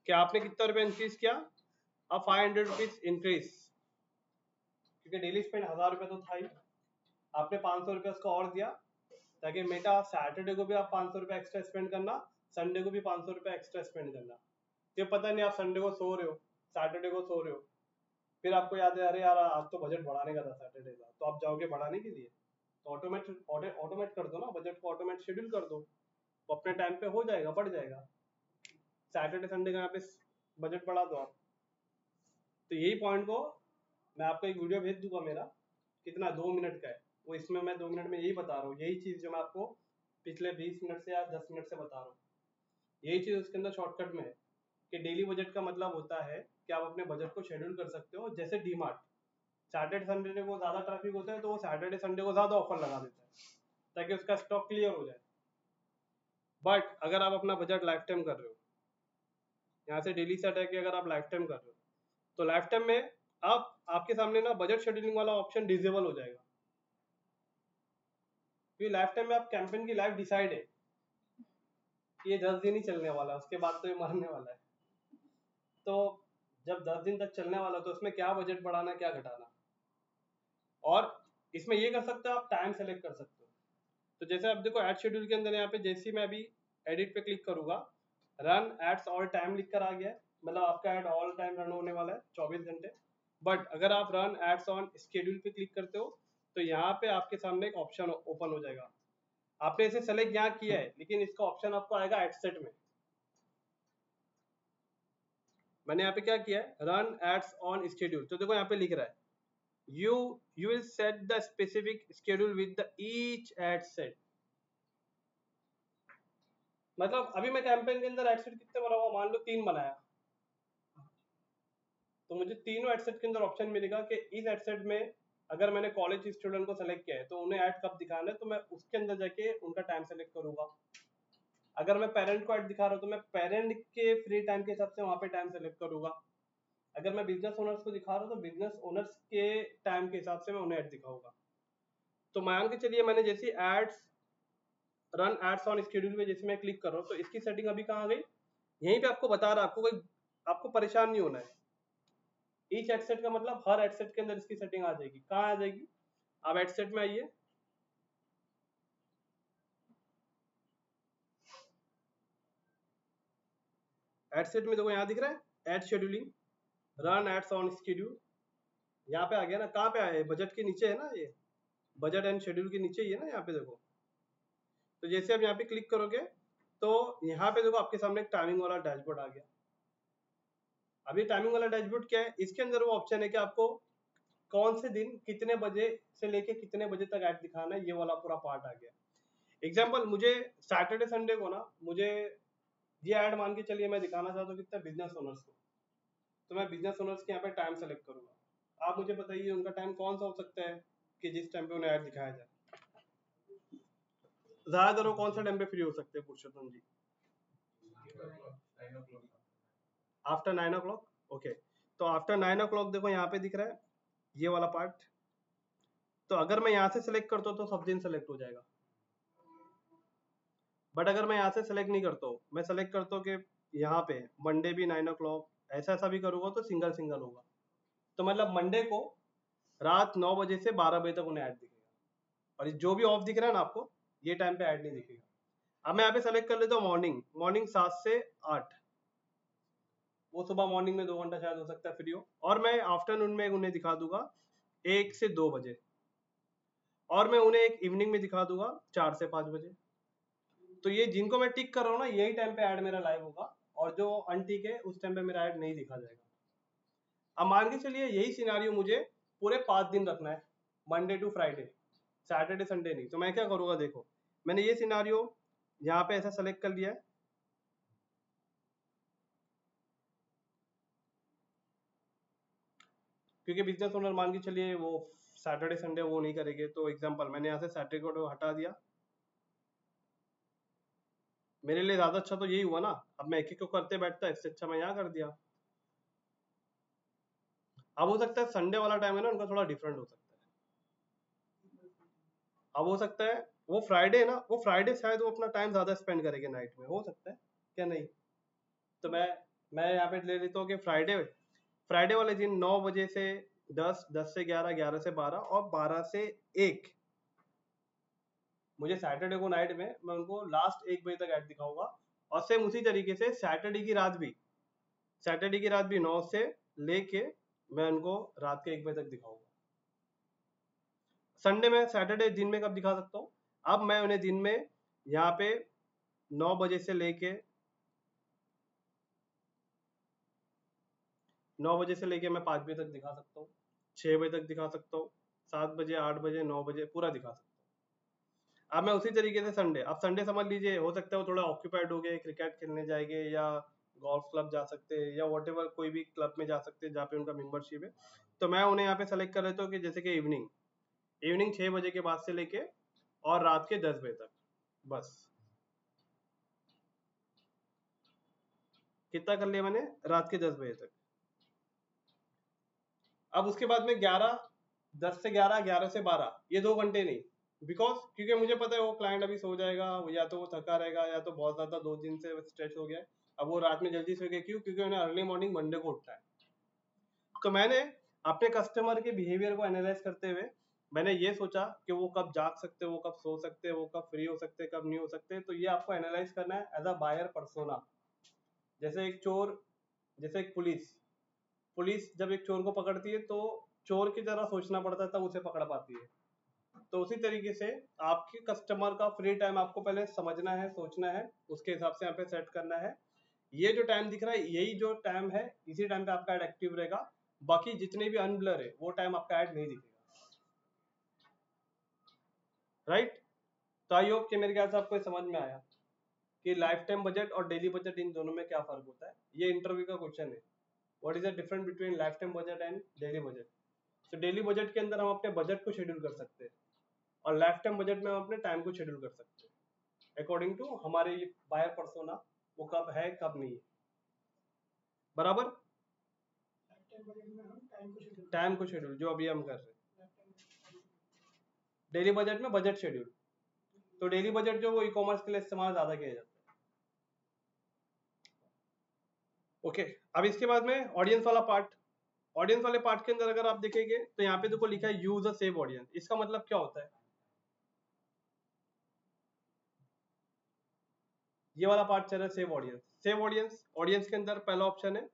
कि आपने कितना रुपया इंक्रीज किया, अब 500 रुपीज इंक्रीज, क्योंकि डेली स्पेंड 1000 रुपया तो था ही, आपने 500 रुपया उसको और दिया ताकि मेटा सैटरडे को भी आप 500 रुपया एक्स्ट्रा स्पेंड करना, संडे को भी 500 रुपया एक्स्ट्रा स्पेंड करना। ये पता नहीं आप संडे को सो रहे हो, सैटरडे को सो रहे हो, फिर आपको याद है अरे यार आज तो बजट बढ़ाने का था सैटरडे का, तो आप जाओगे बढ़ाने के लिए, तो ऑटोमेट कर दो ना, बजट को ऑटोमेट शेड्यूल कर दो, तो अपने टाइम पे हो जाएगा, बढ़ जाएगा। सैटरडे संडे का यहाँ पे बजट बढ़ा दो आप। तो यही पॉइंट को मैं आपको एक वीडियो भेज दूंगा मेरा, कितना 2 मिनट का है वो, इसमें मैं 2 मिनट में यही बता रहा हूँ, यही चीज जो मैं आपको पिछले 20 मिनट से या 10 मिनट से बता रहा हूँ, यही चीज उसके अंदर शॉर्टकट में है कि डेली बजट का मतलब होता है कि आप अपने बजट को शेड्यूल कर सकते हो। जैसे डीमार्ट सैटरडे संडे को ज्यादा ट्रैफिक होता है तो वो सैटरडे संडे को ज्यादा ऑफर लगा देता है ताकि उसका स्टॉक क्लियर हो जाए। बट अगर आप अपना बजट लाइफ टाइम कर रहे हो, यहाँ से डेली सेट है कि अगर आप लाइफ टाइम कर रहे हो तो लाइफ टाइम में आप आपके सामने ना बजट शेड्यूलिंग वाला ऑप्शन डिसेबल हो जाएगा, क्योंकि लाइफ टाइम में आप कैंपेन की लाइफ डिसाइड है कि ये 10 दिन ही चलने वाला है, उसके बाद तो ये मरने वाला है। तो जब 10 दिन तक चलने वाला तो उसमें क्या बजट बढ़ाना क्या घटाना, और इसमें ये कर सकते हो आप टाइम सेलेक्ट कर सकते हो। तो जैसे आप देखो एड शेड्यूल के अंदर यहाँ पे जैसे मैं अभी एडिट पे क्लिक करूंगा, रन एड्स ऑल टाइम लिख कर आ गया है, मतलब आपका एड ऑल टाइम रन होने वाला है 24 घंटे। बट अगर आप रन एड्स ऑन स्केड्यूल पे क्लिक करते हो तो यहाँ पे आपके सामने एक ऑप्शन ओपन हो जाएगा, आपने इसे सेलेक्ट यहाँ किया है लेकिन इसका ऑप्शन आपको आएगा एड सेट में। मैंने यहाँ पे क्या किया है, रन एड्स ऑन स्केड्यूल, तो देखो यहाँ पे लिख रहा है you will set the specific schedule with the each ad set। मतलब अभी मैं कैंपेन के अंदर एड सेट कितने बनाऊंगा, मान लो 3 बनाया, तो मुझे तीनों एड सेट के अंदर ऑप्शन मिलेगा कि इस एड सेट में अगर मैंने कॉलेज स्टूडेंट को सेलेक्ट किया है तो उन्हें ऐड कब दिखाना है, तो मैं उसके अंदर जाके उनका टाइम सेलेक्ट करूंगा। अगर मैं पेरेंट को ऐड दिखा रहा हूँ तो मैं पेरेंट के फ्री टाइम के हिसाब से वहां पे टाइम सेलेक्ट करूंगा। अगर मैं बिजनेस ओनर्स को दिखा रहा हूँ तो बिजनेस ओनर्स के टाइम के हिसाब से मैं उन्हें ऐड दिखाऊंगा। तो मान के चलिए मैंने जैसे ads run ads on schedule में जैसे मैं क्लिक कर रहा हूँ तो इसकी सेटिंग अभी कहाँ गई, यहीं पे आपको बता रहा, आपको परेशान नहीं होना है। ईच एडसेट का मतलब हर एडसेट के अंदर इसकी सेटिंग आ जाएगी। कहाँ आ जाएगी, आप एडसेट में आइए, एडसेट में देखो यहाँ दिख रहा है ad scheduling, run ads on schedule, यहाँ पे आ गया ना। कहाँ पे आया है, बजट के नीचे है ना, ये बजट एंड शेड्यूल के नीचे ही है ना यहाँ पे देखो। तो जैसे आप यहाँ पे क्लिक करोगे तो यहाँ पे देखो आपके सामने एक टाइमिंग वाला डैशबोर्ड आ गया। अब ये टाइमिंग वाला डैशबोर्ड क्या है, इसके अंदर वो ऑप्शन है कि आपको कौन से दिन कितने बजे से लेके कितने बजे तक ऐड दिखाना है, ये वाला पूरा पार्ट आ गया। एग्जाम्पल, मुझे सैटरडे संडे को ना मुझे ये ऐड मान के चलिए मैं दिखाना चाहता हूँ कितना बिजनेस ओनर्स को, तो मैं बिजनेस ओनर्स के यहाँ पे टाइम सेलेक्ट करूंगा। आप मुझे बताइए उनका टाइम कौन सा हो सकता है कि जिस टाइम पे उन्हें ऐड दिखाया जाए। ज्यादातर वो कौन सा टाइम पे फ्री हो सकते हैं Purushottam ji? After 9 o'clock। Okay, तो आफ्टर 9 o'clock देखो यहाँ पे दिख रहा है ये वाला पार्ट। तो अगर मैं यहाँ से सिलेक्ट करता हूँ तो सब दिन सेलेक्ट हो जाएगा, बट अगर मैं यहाँ से सेलेक्ट नहीं करता हूँ, मैं सेलेक्ट करता हूँ कि यहाँ पे मंडे भी 9 o'clock, ऐसा भी करूंगा तो सिंगल सिंगल होगा। तो मतलब मंडे को रात 9 बजे से 12 बजे तक उन्हें ऐड दिखेगा, और जो भी ऑफ दिख रहा है ना आपको, ये टाइम पे ऐड नहीं दिखेगा। अब मैं यहाँ पे सेलेक्ट कर लेता हूँ मॉर्निंग 7 से 8, वो सुबह मॉर्निंग में 2 घंटा शायद हो सकता है फ्री हो, और मैं आफ्टरनून में उन्हें दिखा दूंगा 1 से 2 बजे, और मैं उन्हें एक इवनिंग में दिखा दूंगा 4 से 5 बजे। तो ये जिनको मैं टिक कर रहा हूँ ना, यही टाइम पे ऐड मेरा लाइव होगा, और जो अनटिक है उस टाइम पे मेरा ऐड नहीं दिखा जाएगा। अब मान के चलिए यही सिनारियो मुझे पूरे 5 दिन रखना है, Monday to Friday, Saturday Sunday नहीं। तो मैं क्या करूंगा, देखो मैंने ये सिनारियो यहाँ पे ऐसा सेलेक्ट कर लिया है, क्योंकि बिजनेस ओनर मान के चलिए वो सैटरडे संडे वो नहीं करेंगे। तो एग्जांपल मैंने यहाँ से सैटरडे को हटा दिया, मेरे लिए ज्यादा अच्छा तो यही हुआ ना। अब मैं एक एक को करते बैठता, इससे अच्छा मैं यहाँ कर दिया। अब हो सकता है संडे वाला टाइम है ना उनका थोड़ा डिफरेंट हो सकता है। अब हो सकता है वो फ्राइडे है ना, वो फ्राइडे शायद वो अपना टाइम ज्यादा स्पेंड करेंगे नाइट में, हो सकता है क्या नहीं। तो मैं यहाँ पे ले लेता हूँ कि फ्राइडे वाले दिन 9 बजे से 10, 10 से 11, 11 से 12 और 12 से 1, मुझे सैटरडे को नाइट में मैं उनको लास्ट 1 बजे तक ऐड दिखाऊंगा। और सेम उसी तरीके से सैटरडे की रात भी 9 से लेके मैं उनको रात के 1 बजे तक दिखाऊंगा। संडे में सैटरडे दिन में कब दिखा सकता हूँ, अब मैं उन्हें दिन में यहाँ पे 9 बजे से लेके 9 बजे से लेके मैं 5 बजे तक दिखा सकता हूँ, 6 बजे तक दिखा सकता हूँ, 7 बजे, 8 बजे, 9 बजे पूरा दिखा सकता हूँ। अब मैं उसी तरीके से अब संडे समझ लीजिए, हो सकता है वो थोड़ा ऑक्यूपाइड हो गए, क्रिकेट खेलने जाएंगे या गोल्फ क्लब जा सकते हैं या वॉट एवर कोई भी क्लब में जा सकते हैं जहाँ पे उनका मेंबरशिप है। तो मैं उन्हें यहाँ पे सेलेक्ट कर लेता हूँ कि जैसे कि इवनिंग 6 बजे के बाद से लेके और रात के 10 बजे तक, बस। कितना कर लिया मैंने, रात के 10 बजे तक। अब उसके बाद में 10 से 11, 11 से 12, ये 2 घंटे नहीं, क्योंकि मुझे पता है वो क्लाइंट अभी सो जाएगा, या तो वो थका रहेगा या तो बहुत ज्यादा 2 दिन से स्ट्रेस हो गया है। अब वो रात में जल्दी सो गए, क्यों? क्योंकि उन्हें अर्ली मॉर्निंग मंडे को उठना है। तो मैंने अपने कस्टमर के बिहेवियर को एनालाइज करते हुए मैंने ये सोचा कि वो कब जाग सकते हैं, वो कब सो सकते हैं, वो कब फ्री हो सकते हैं, कब नहीं हो सकते। तो ये आपको एनालाइज करना है एज अ बायर पर्सोना। जैसे एक चोर, जैसे एक पुलिस जब एक चोर को पकड़ती है तो चोर की तरह सोचना पड़ता है तब उसे पकड़ पाती है। तो उसी तरीके से आपके कस्टमर का फ्री टाइम आपको पहले समझना है, सोचना है, उसके हिसाब से यहाँ पे सेट करना है। ये जो टाइम दिख रहा है यही जो टाइम है, इसी टाइम पे आपका ऐड एक्टिव रहेगा। बाकी जितने भी अनब्लर है वो टाइम आपका ऐड नहीं दिखेगा, राइट। तो आई होप कि मेरे ख्याल से आपको समझ में आया कि लाइफ टाइम बजट और डेली बजट इन दोनों में क्या फर्क होता है। ये इंटरव्यू का क्वेश्चन है, what is the difference between life time budget and daily budget. तो डेली बजट के अंदर हम अपने बजट को शेड्यूल कर सकते हैं, और लाइफ टाइम बजट में हम अपने टाइम को शेड्यूल कर सकते हैं अकॉर्डिंग टू हमारे बायर पर्सोना, वो कब है कब नहीं है, बराबर। टाइम को शेड्यूल जो अभी हम कर रहे हैं, डेली बजट में बजट शेड्यूल। तो डेली बजट जो वो ई कॉमर्स के लिए इस्तेमाल ज्यादा किया जाता है। ओके, अब इसके बाद में ऑडियंस वाला पार्ट के अंदर अगर आप देखेंगे तो यहाँ पे देखो लिखा है यूज अ सेव ऑडियंस। इसका मतलब क्या होता है, ये वाला पार्ट चल रहा है सेव ऑडियंस के अंदर पहला ऑप्शन है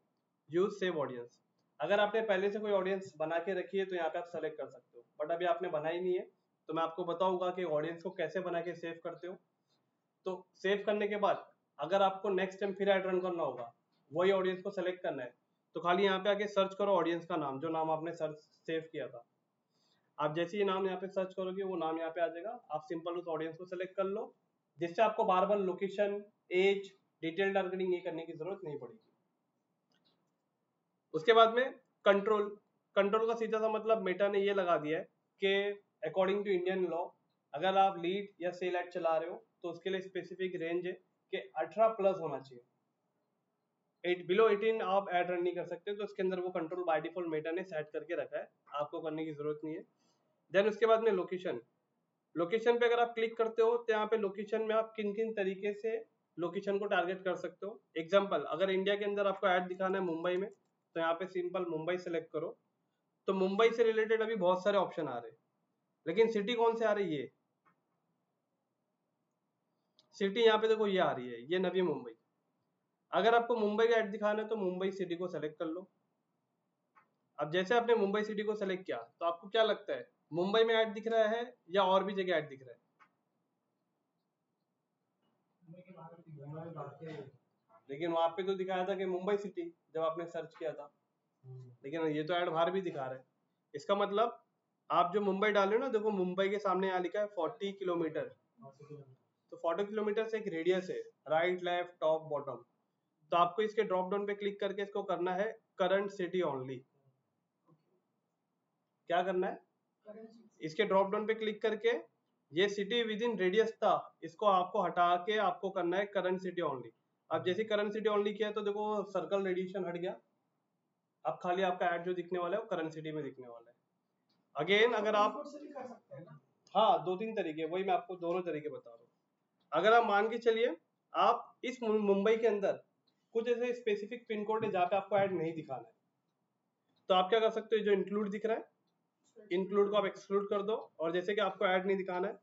यूज सेव ऑडियंस। अगर आपने पहले से कोई ऑडियंस बना के रखी है तो यहाँ पे आप सेलेक्ट कर सकते हो, बट अभी आपने बनाई नहीं है तो मैं आपको बताऊंगा कि ऑडियंस को कैसे बना के सेव करते हो। तो सेव करने के बाद अगर आपको नेक्स्ट टाइम फिर ऐड रन करना होगा, वही ऑडियंस को सेलेक्ट करना है। तो खाली यहाँ पे आके सर्च करो ऑडियंस का नाम, जो नाम आपने सर्च सेव किया था। आप जैसे ही नाम यहाँ पे सर्च करोगे वो नाम यहाँ पे आ जाएगा। आप सिंपल उस ऑडियंस को सेलेक्ट कर लो, जिससे आपको बार बार लोकेशन, एज, डिटेल टारगेटिंग ये करने की जरूरत नहीं पड़ेगी। उसके बाद में कंट्रोल। कंट्रोल का सीधा सा मतलब मेटा ने ये लगा दिया है कि अकॉर्डिंग टू इंडियन लॉ, अगर आप लीड या सेल एड चला रहे हो तो उसके लिए स्पेसिफिक रेंज है कि 18 प्लस होना चाहिए। बिलो 18 आप ऐड रन नहीं कर सकते, तो उसके अंदर वो कंट्रोल बाय डिफॉल्ट मेटा ने सेट करके रखा है, आपको करने की जरूरत नहीं है। देन उसके बाद में लोकेशन। लोकेशन पे अगर आप क्लिक करते हो तो यहाँ पे लोकेशन में आप किन किन तरीके से लोकेशन को टारगेट कर सकते हो। एग्जाम्पल, अगर इंडिया के अंदर आपको ऐड दिखाना है मुंबई में, तो यहाँ पे सिंपल मुंबई सेलेक्ट करो। तो मुंबई से रिलेटेड अभी बहुत सारे ऑप्शन आ रहे हैं, लेकिन सिटी कौन से आ रही है? सिटी यहाँ पे देखो ये आ रही है, ये नवी मुंबई। अगर आपको मुंबई का ऐड दिखाना है तो मुंबई सिटी को सेलेक्ट कर लो। अब जैसे आपने मुंबई सिटी को सेलेक्ट किया तो आपको क्या लगता है, मुंबई में ऐड दिख रहा है या और भी जगह ऐड दिख रहा है? लेकिन वहां पे तो दिखाया था कि मुंबई सिटी, जब आपने सर्च किया था, लेकिन ये तो ऐड बाहर भी दिखा रहा है। इसका मतलब आप जो मुंबई डाले हो ना, देखो मुंबई के सामने यहाँ लिखा है 40 किलोमीटर, तो 40 किलोमीटर से एक रेडियस है, राइट लेफ्ट टॉप बॉटम। तो आपको इसके ड्रॉप डाउन पे क्लिक करके इसको करना है करंट सिटी ओनली। क्या करना है? इसके ड्रॉप डाउन पे क्लिक करके ये सिटी विद इन रेडियस था, इसको आपको हटा के आपको करना है करंट सिटी ओनली। अब जैसे करंट सिटी ओनली किया तो देखो सर्कल रेडिएशन हट गया, अब खाली आपका ऐड जो दिखने वाला है वो करंट सिटी में दिखने वाला है। अगेन अगर आप, हाँ 2-3 तरीके, वही मैं आपको दोनों तरीके बता रहा हूँ। अगर आप मान के चलिए आप इस मुंबई के अंदर कुछ ऐसे स्पेसिफिक पिन कोड है जहाँ पे आपको ऐड नहीं दिखाना है, तो आप क्या कर सकते हो, जो इंक्लूड दिख रहा है, इंक्लूड को आप एक्सक्लूड कर दो, और जैसे कि आपको ऐड नहीं दिखाना है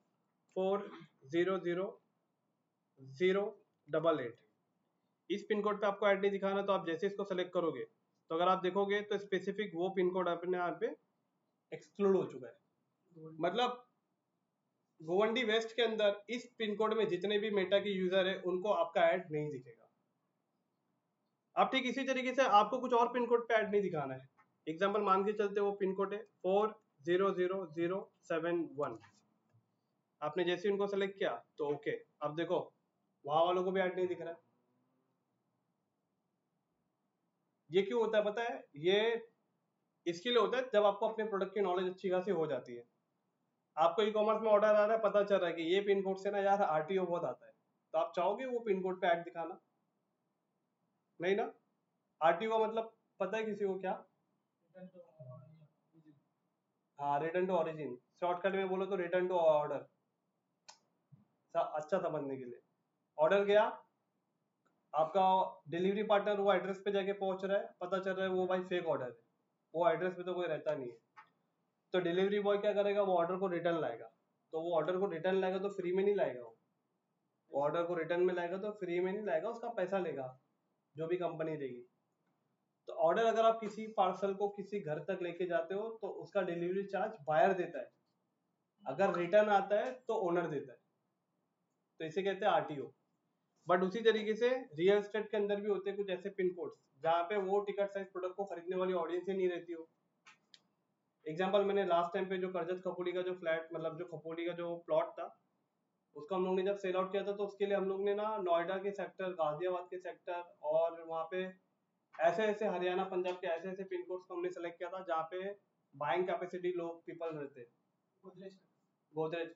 400088, इस पिन कोड पे आपको ऐड नहीं दिखाना, तो आप जैसे इसको सेलेक्ट करोगे तो अगर आप देखोगे तो स्पेसिफिक वो पिन कोड अपने यहाँ पे एक्सक्लूड हो चुका है। मतलब गोवंडी वेस्ट के अंदर इस पिन कोड में जितने भी मेटा के यूजर है उनको आपका ऐड नहीं दिखेगा। अब ठीक इसी तरीके से आपको कुछ और पिन कोड पे ऐड नहीं दिखाना है। एग्जाम्पल मान के चलते वो पिन कोड है 400071। आपने जैसे उनको सेलेक्ट किया तो ओके, अब देखो वहां वालों को भी ऐड नहीं दिख रहा है। ये क्यों होता है पता है? ये इसके लिए होता है जब आपको अपने प्रोडक्ट की नॉलेज अच्छी खासी हो जाती है, आपको ई कॉमर्स में ऑर्डर आ रहा है, पता चल रहा है कि ये पिन कोड से ना यार आरटीओ बहुत आता है, तो आप चाहोगे वो पिन कोड पे ऐड दिखाना? नहीं ना। आरटीओ का मतलब पता है किसी को क्या? हाँ, रिटर्न टू ओरिजिन, शॉर्टकट में बोलो तो रिटर्न टू ऑर्डर, अच्छा समझने के लिए। ऑर्डर गया आपका, डिलीवरी पार्टनर वो एड्रेस पे जाके पहुंच रहा है, पता चल रहा है वो भाई फेक ऑर्डर है, वो एड्रेस पे तो कोई रहता नहीं है, तो डिलीवरी बॉय क्या करेगा, वो ऑर्डर को रिटर्न लाएगा। तो वो ऑर्डर को रिटर्न लाएगा तो फ्री में नहीं लाएगा, वो ऑर्डर को रिटर्न में लाएगा तो फ्री में नहीं लाएगा, उसका पैसा लेगा जो भी कंपनी देगी। तो ऑर्डर अगर आप किसी पार्सल को किसी घर तक लेके जाते हो तो उसका डिलीवरी चार्ज बायर देता है, अगर रिटर्न आता है तो ओनर देता है, तो इसे कहते हैं आरटीओ। बट उसी तरीके से रियल एस्टेट के अंदर भी होते हैं कुछ ऐसे पिन कोड्स जहाँ पे वो टिकट साइज प्रोडक्ट को खरीदने वाली ऑडियंस ही नहीं रहती हो। एग्जाम्पल, मैंने लास्ट टाइम पे जो करजत खपोली का जो फ्लैट, मतलब जो खपोली का जो प्लॉट था, उसको हम लोग ने जब सेल आउट किया था तो उसके लिए हम लोग ने ना नोएडा के सेक्टर, गाजियाबाद के सेक्टर, और वहाँ पे ऐसे ऐसे हरियाणा पंजाब के ऐसे ऐसे पिन कोड्स को हमने सेलेक्ट किया था जहाँ पे बाइंग कैपेसिटी लोग पीपल रहते, गोदरेज।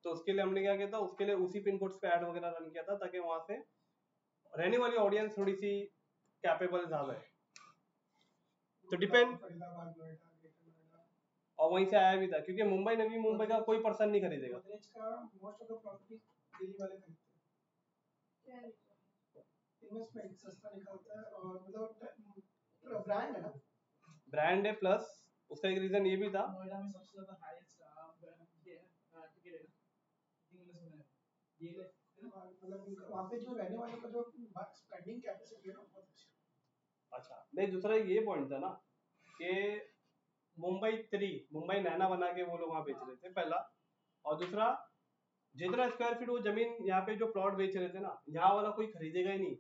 तो उसके लिए हमने क्या किया था, उसके लिए उसी पिन कोड्स पे ऐड वगैरह रन किया था ताकि वहां से रहने वाली ऑडियंस थोड़ी सी कैपेबल ज्यादा है। तो डिपेंड, और वहीं से आया भी था क्योंकि मुंबई नवी मुंबई का कोई पर्सन नहीं खरीदेगा। इन्वेस्टमेंट सस्ता निकलता है और मतलब ब्रांड है ना, ब्रांड है, प्लस उसका एक रीजन ये भी था, नोएडा में सबसे ज्यादा हाईएस्ट टिकट है, ये मतलब वहाँ पे जो रहने वालों का जो स्पेंडिंग कैपेसिटी है ना बहुत अच्छी। अच्छा नहीं, दूसरा ये पॉइंट था ना कि मुंबई नैना बना के वो लोग वहां बेच रहे थे पहला, और दूसरा जितना स्क्वायर फीट वो जमीन यहाँ पे जो प्लॉट बेच रहे थे ना, यहाँ वाला कोई खरीदेगा ही नहीं,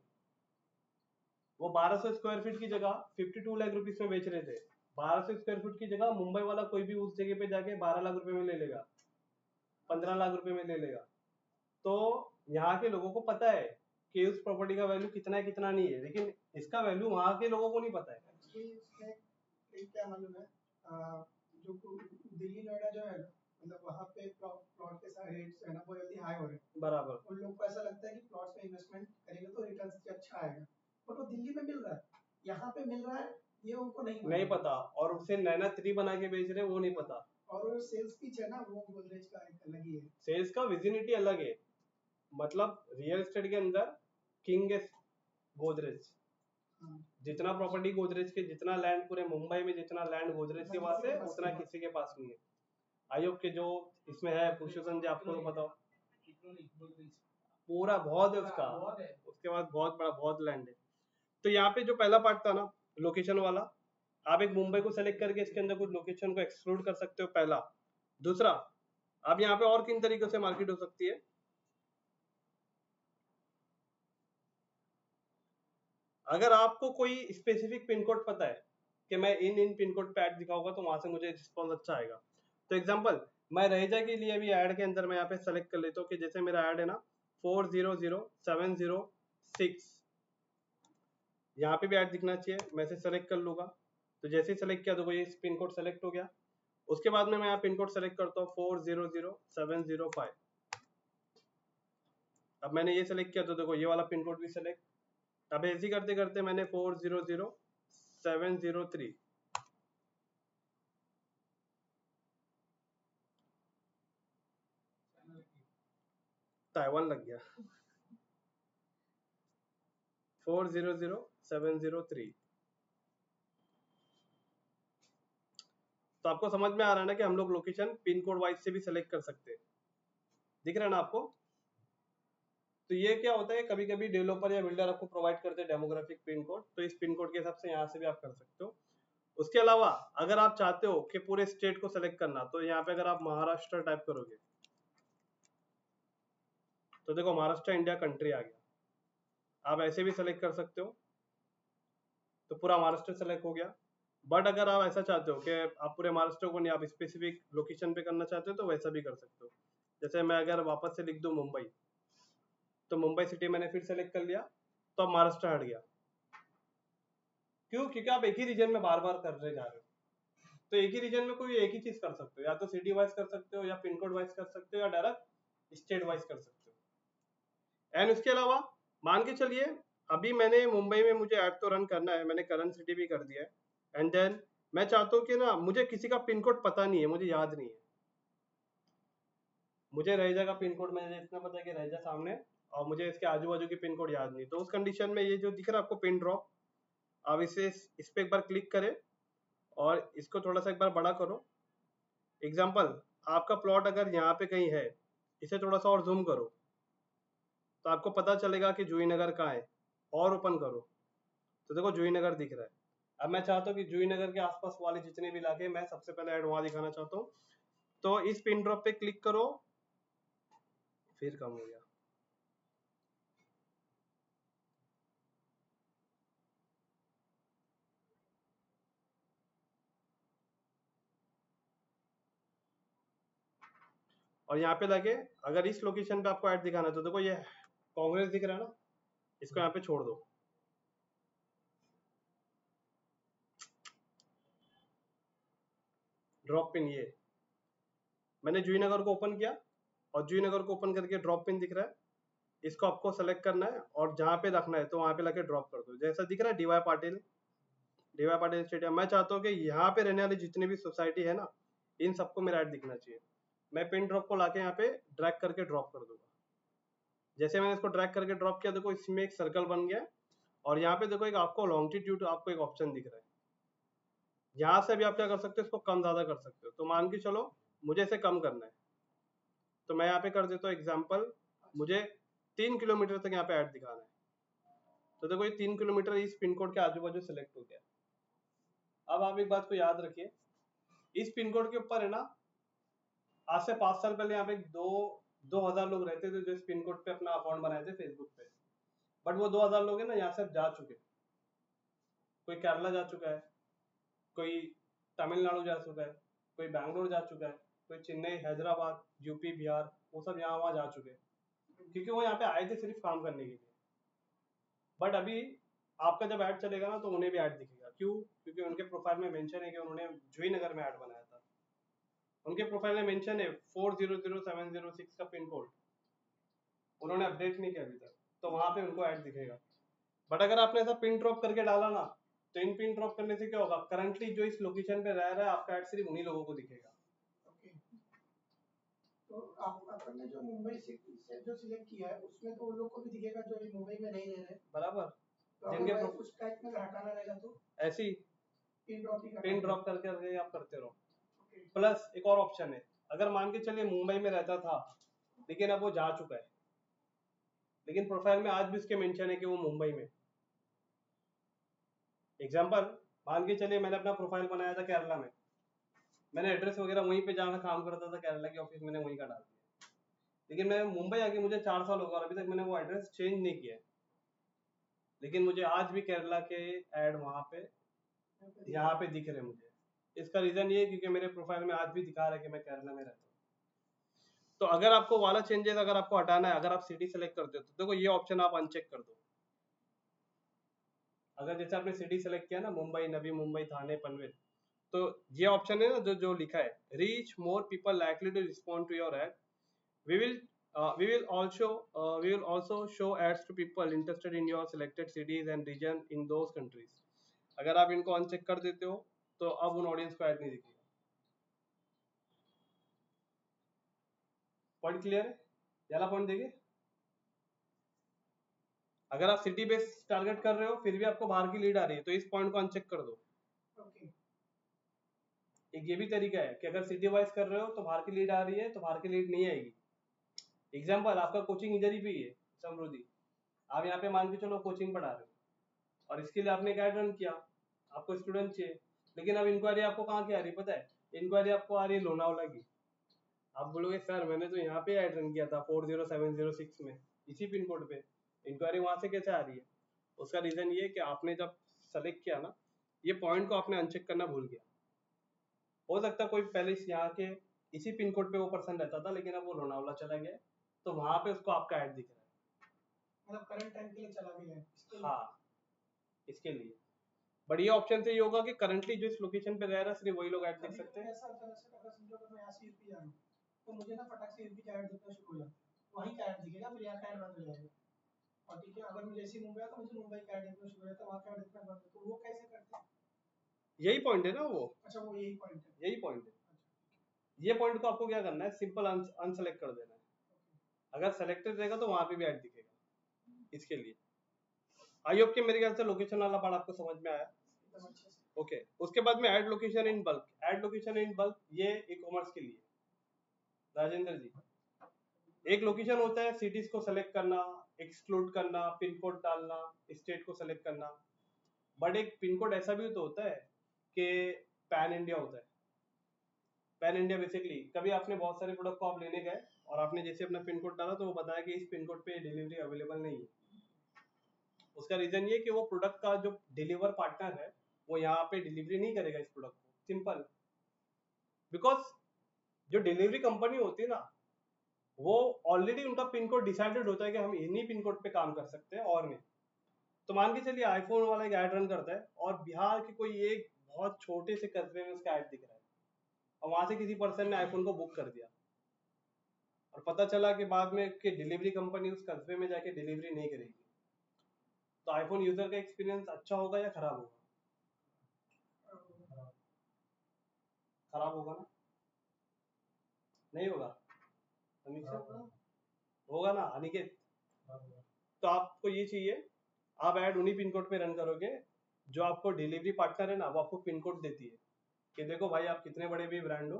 वो 1200 स्क्वायर फीट की जगह 52 लाख रुपीस में बेच रहे थे। 1200 स्क्वायर फीट की जगह मुंबई वाला कोई भी उस जगह पे जाके 12 लाख रुपए में ले लेगा, 15 लाख रुपए में ले लेगा। तो यहाँ के लोगों को पता है कि उस प्रॉपर्टी का वैल्यू कितना है कितना नहीं है, लेकिन इसका वैल्यू वहाँ के लोगों को नहीं पता है। एक्चुअली उसमें एक क्या मालूम है, जो दिल्ली नोएडा जो है ना, मतलब वहाँ पे प्लॉट के सारे रेट्स है ना वो जल्दी हाई हो रहे हैं। बराबर। उन लोगों को ऐसा लगता है कि प्लॉट्स में इन्वेस्टमेंट करेंगे तो रिटर्न अच्छा आएगा, बट वो दिल्ली में मिल रहा है, यहाँ पे मिल रहा है, ये उनको नहीं पता। और उसे नैना 3 बना के बेच रहे हैं, वो नहीं पता। और वो सेल्स पिच है ना, वो गोदरेज का एक अलग ही है। सेल्स का विजिबिलिटी अलग है, मतलब रियल एस्टेट के अंदर किंग है गोदरेज। जितना प्रॉपर्टी गोदरेज के, जितना लैंड पूरे मुंबई में, जितना लैंड गोदरेज के पास है उतना किसी के पास नहीं है। आयोग के जो इसमें है पुरुषोत्तम जी, आपको तो पता हो, पूरा बहुत है उसका, उसके बाद बहुत बड़ा बहुत लैंड है। तो यहाँ पे जो पहला पार्ट था ना लोकेशन वाला, आप एक मुंबई को सेलेक्ट करके इसके अंदर कुछ लोकेशन को एक्सक्लूड कर सकते हो, पहला। दूसरा, अब यहाँ पे और किन तरीकों से मार्केट हो सकती है, अगर आपको कोई स्पेसिफिक पिन कोड पता है कि मैं इन पिन कोड पे ऐड दिखाऊंगा तो वहां से मुझे रिस्पॉन्स अच्छा आएगा। तो एग्जांपल, मैं रहेजा के लिए भी ऐड के अंदर मैं यहाँ पे सेलेक्ट कर लेता हूँ कि जैसे मेरा ऐड है ना 400706, यहाँ पे भी ऐड दिखना चाहिए, मैं इसे सेलेक्ट कर लूंगा। तो जैसे ही सेलेक्ट किया तो ये पिन कोड सेलेक्ट हो गया। उसके बाद में मैं यहाँ पिन कोड सेलेक्ट करता हूँ 400705। अब मैंने ये सेलेक्ट किया तो देखो ये वाला पिन कोड भी सेलेक्ट। अब ऐसे ही करते करते मैंने 400703, ताइवान लग गया, 400703। तो आपको समझ में आ रहा है ना कि हम लोग लोकेशन पिन कोड वाइज से भी सेलेक्ट कर सकते हैं, दिख रहा है ना आपको। तो ये क्या होता है, कभी कभी डेवलपर या बिल्डर आपको प्रोवाइड करते हैं डेमोग्राफिक पिन कोड, तो इस पिन कोड के हिसाब से यहाँ से भी आप कर सकते हो। उसके अलावा अगर आप चाहते हो कि पूरे स्टेट को सेलेक्ट करना, तो यहाँ पे अगर आप महाराष्ट्र टाइप करोगे तो देखो महाराष्ट्र इंडिया कंट्री आ गया। आप ऐसे भी सेलेक्ट कर सकते हो, तो पूरा महाराष्ट्र सेलेक्ट हो गया। बट अगर आप ऐसा चाहते हो कि आप पूरे महाराष्ट्र को नहीं, आप स्पेसिफिक लोकेशन पे करना चाहते हो, तो वैसा भी कर सकते हो। जैसे मैं अगर वापस से लिख दूं मुंबई, तो मुंबई सिटी मैंने फिर सेलेक्ट कर लिया, तो अब महाराष्ट्र हट गया। क्यों? क्योंकि आप एक ही रीजन में बार बार कर रहे जा रहे हो। तो एक ही रीजन में कोई एक ही चीज कर सकते हो, या तो सिटी वाइज कर सकते हो, या पिन कोड वाइज कर सकते हो, या डायरेक्ट स्टेट वाइज कर सकते हो। एंड उसके अलावा मान के चलिए अभी मैंने मुंबई में मुझे ऐड तो रन करना है, मैंने करंट सिटी भी कर दिया है, एंड देन मैं चाहता हूँ कि ना मुझे किसी का पिन कोड पता नहीं है, मुझे याद नहीं है। मुझे रहेजा का पिन कोड मुझे इतना पता है कि रहेजा सामने, और मुझे इसके आजू बाजू की पिन कोड याद नहीं। तो उस कंडीशन में ये जो दिख रहा है आपको पिन ड्रॉप, आप इस पे एक बार क्लिक करें और इसको थोड़ा सा एक बार बड़ा करो। एग्जाम्पल, आपका प्लॉट अगर यहाँ पे कहीं है, इसे थोड़ा सा और जूम करो तो आपको पता चलेगा कि जूही नगर कहाँ है। और ओपन करो तो देखो जूही नगर दिख रहा है। अब मैं चाहता हूँ कि जूही नगर के आसपास वाले जितने भी इलाके मैं सबसे पहले ऐड वहां दिखाना चाहता हूँ। तो इस पिन ड्रॉप पे क्लिक करो, फिर कम हो गया। और यहाँ पे लगे अगर इस लोकेशन पे आपको ऐड दिखाना है तो देखो ये कांग्रेस दिख रहा है ना, इसको यहाँ पे छोड़ दो। ड्रॉप पिन ये मैंने जूही नगर को ओपन किया, और जूही नगर को ओपन करके ड्रॉप पिन दिख रहा है, इसको आपको सेलेक्ट करना है और जहाँ पे रखना है तो वहाँ पे लाके ड्रॉप कर दो। जैसा दिख रहा है डीवाई पाटिल स्टेडियम, मैं चाहता हूँ कि यहाँ पे रहने वाली जितनी भी सोसाइटी है ना, इन सबको मेरा ऐड दिखना चाहिए। मैं पिन ड्रॉप को लाके यहाँ पे ड्रैग करके ड्रॉप कर दूंगा। जैसे मैंने इसको ड्रैग करके ड्रॉप किया, देखो इसमें एक सर्कल बन गया, और यहाँ पे देखो एक आपको लॉन्गिट्यूड आपको एक ऑप्शन दिख रहा है। यहाँ से भी आप क्या कर सकते हो, इसको कम ज्यादा कर सकते हो। तो मान के चलो मुझे इसे कम करना है, तो मैं यहाँ पे कर देता हूँ एग्जाम्पल, मुझे 3 किलोमीटर तक यहाँ पे ऐड दिखाना है। तो देखो ये 3 किलोमीटर इस पिन कोड के आजू बाजू सिलेक्ट हो गया। अब आप एक बात को याद रखिए, इस पिन कोड के ऊपर है ना, आज से 5 साल पहले यहाँ पे 2000 लोग रहते थे जो इस पिन कोड पे अपना अकाउंट बनाए थे फेसबुक पे। बट वो 2000 लोग है ना यहाँ से जा चुके। कोई केरला जा चुका है, कोई तमिलनाडु जा चुका है, कोई बैंगलोर जा चुका है, कोई चेन्नई, हैदराबाद, यूपी, बिहार, वो सब यहाँ वहाँ जा चुके हैं, क्योंकि वो यहाँ पे आए थे सिर्फ काम करने के लिए। बट अभी आपका जब ऐड चलेगा ना तो उन्हें भी ऐड दिखेगा। क्यों? क्योंकि उनके प्रोफाइल में मेंशन है कि उन्होंने जोईनगर में ऐड बनाया था। उनके प्रोफाइल में मेंशन है 400706 का पिन कोड, उन्होंने अपडेट नहीं किया अभी तक, तो वहां पे उनको ऐड दिखेगा। बट अगर आपने ऐसा पिन ड्रॉप करके डाला ना, तो इन पिन ड्रॉप करने से क्या होगा, करंटली जो इस लोकेशन पे रह रहा है आपका ऐड सिर्फ उन्हीं लोगों को दिखेगा। ओके, तो आपने जो मुंबई से जो सिलेक्ट किया है उसमें तो उन लोग को भी दिखेगा जो अभी मुंबई में नहीं रह रहे। बराबर। तो जिनके अगर उस टाइप में हटाना रहेगा तो ऐसे ही पिन ड्रॉप करके आप करते रहो। ओके, प्लस एक और ऑप्शन है, अगर मान के चलिए मुंबई में रहता था लेकिन अब वो जा चुका है, लेकिन प्रोफाइल में आज भी उसके मेंशन है कि वो मुंबई में। एग्जांपल मान के चलिए मैंने अपना प्रोफाइल बनाया था केरला में, मैंने एड्रेस वगैरह वहीं पे जहाँ मैं काम करता था केरला के ऑफिस, मैंने वहीं का डाल दिया, लेकिन मैं मुंबई आके मुझे 4 साल हो गए और अभी तक मैंने वो एड्रेस चेंज नहीं किया है, लेकिन मुझे आज भी केरला के ऐड वहाँ पे यहाँ पे दिख रहे हैं मुझे। इसका रीजन ये है क्योंकि मेरे प्रोफाइल में आज भी दिखा रहा है कि मैं केरला में रहता हूँ। तो अगर आपको वाला चेंजेस अगर आपको हटाना है, अगर आप सिटी सेलेक्ट करते हो तो देखो ये ऑप्शन आप अनचेक कर दो। अगर जैसे आपने सिटी सेलेक्ट किया ना, मुंबई, नवी मुंबई, थाने, पनवेल, तो ये ऑप्शन है ना जो लिखा है, reach more people likely to respond to your ad, we will we will also show ads to people interested in your selected cities and region in those countries। अगर आप इनको अनचेक कर देते हो तो अब उन ऑडियंस को ऐड नहीं दिखेगा। पॉइंट क्लियर है? पहला पॉइंट देखिए, अगर आप सिटी बेस्ड टारगेट कर रहे हो फिर भी आपको बाहर की लीड आ रही है तो इस पॉइंट को अनचेक कर दो। ओके, एक ये भी तरीका है कि अगर सिटी वाइज कर रहे हो तो बाहर की लीड आ रही है तो बाहर की लीड नहीं आएगी। एग्जाम्पल, आपका कोचिंग इधर ही पे ही है समृद्धि, आप यहाँ पे मान के चलो कोचिंग पढ़ा रहे हो और इसके लिए आपने एक ऐड रन किया, आपको स्टूडेंट चाहिए, लेकिन अब इंक्वायरी आपको कहाँ की आ रही है पता है? इंक्वायरी आपको आ रही है लोनावला की। आप बोलोगे सर मैंने तो यहाँ पे ऐड रन किया था 40706 में, इसी पिन कोड पे, इंक्वायरी वहां से कैसे आ रही है? उसका रीजन ये कि आपने जब सेलेक्ट किया ना, ये पॉइंट को आपने अनचेक करना भूल गया। हो सकता है कोई पहले यहाँ के इसी पिन कोड पे वो पर्सन रहता था लेकिन अब वो लोनावला चला गया, तो वहां पे उसको आपका ऐड दिख रहा है। मतलब करंट टाइम के लिए चला गया है इसके लिए। हाँ, इसके लिए। बट ये ऑप्शन से ये होगा कि करंटली जो इस लोकेशन पे रह रहा है सिर्फ वही लोग ऐड देख सकते हैं। ऐसा अगर समझो अगर मैं यहाँ से यूपी जा रहा हूँ तो मुझे ना फटाक से यूपी का ऐड दिखना शुरू हो जाता है, वहीं का ऐड दिखेगा, फिर यहाँ का ऐड बंद हो जाएगा। और ठीक है, अगर मैं जैसे ही मुंबई आता तो मुझे मुंबई का ऐड दिखना शुरू हो जाता है, वहाँ का ऐड दिखना बंद होता है। तो वो कैसे करते हैं? यही पॉइंट है ना वो। अच्छा, वो यही पॉइंट है। यही पॉइंट है। ये पॉइंट को आपको क्या करना है, सिंपल अनसेलेक्ट कर देना है। अगर सेलेक्टेड रहेगा तो वहां पे भी ऐड दिखेगा। इसके लिए आई होप कि मेरे ख्याल से लोकेशन वाला पार्ट आपको समझ में आया। ओके, उसके बाद में add location in bulk. Add location in bulk ये ई कॉमर्स के लिए, राजेंद्र जी, एक लोकेशन होता है सिटीज को सेलेक्ट करना, एक्सक्लूड करना, पिन कोड डालना, स्टेट को सेलेक्ट करना, बट एक पिन कोड ऐसा भी तो होता है कि पैन इंडिया होता है। पैन इंडिया बेसिकली कभी आपने बहुत सारे प्रोडक्ट को आप लेने गए और आपने जैसे अपना पिन कोड डाला तो वो बताया कि इस पिन कोड पे डिलीवरी अवेलेबल नहीं है। उसका रीजन ये कि वो प्रोडक्ट का जो डिलीवर पार्टनर है वो यहाँ पे डिलीवरी नहीं करेगा इस प्रोडक्ट को, सिंपल। बिकॉज जो डिलीवरी कंपनी होती है ना, वो ऑलरेडी उनका पिन कोड डिसाइडेड होता है कि हम इन्हीं पिन कोड पे काम कर सकते हैं और नहीं। तो मान के चलिए आईफोन वाला एक ऐड रन करता है और बिहार के कोई एक बहुत छोटे से कस्बे में उसका ऐड दिख रहा है और वहां से किसी पर्सन ने आईफोन को बुक कर दिया और पता चला कि बाद में कि डिलीवरी कंपनी उस कस्बे में जाके डिलीवरी नहीं करेगी, तो आईफोन यूजर का एक्सपीरियंस अच्छा होगा या खराब होगा? खराब होगा ना? नहीं होगा? समीक्षा होगा ना अनिकेत? तो आपको ये चाहिए, आप ऐड उन्हीं पिन कोड पे रन करोगे जो आपको डिलीवरी पार्टनर है ना, वो आपको पिन कोड देती है कि देखो भाई आप कितने बड़े भी ब्रांड हो,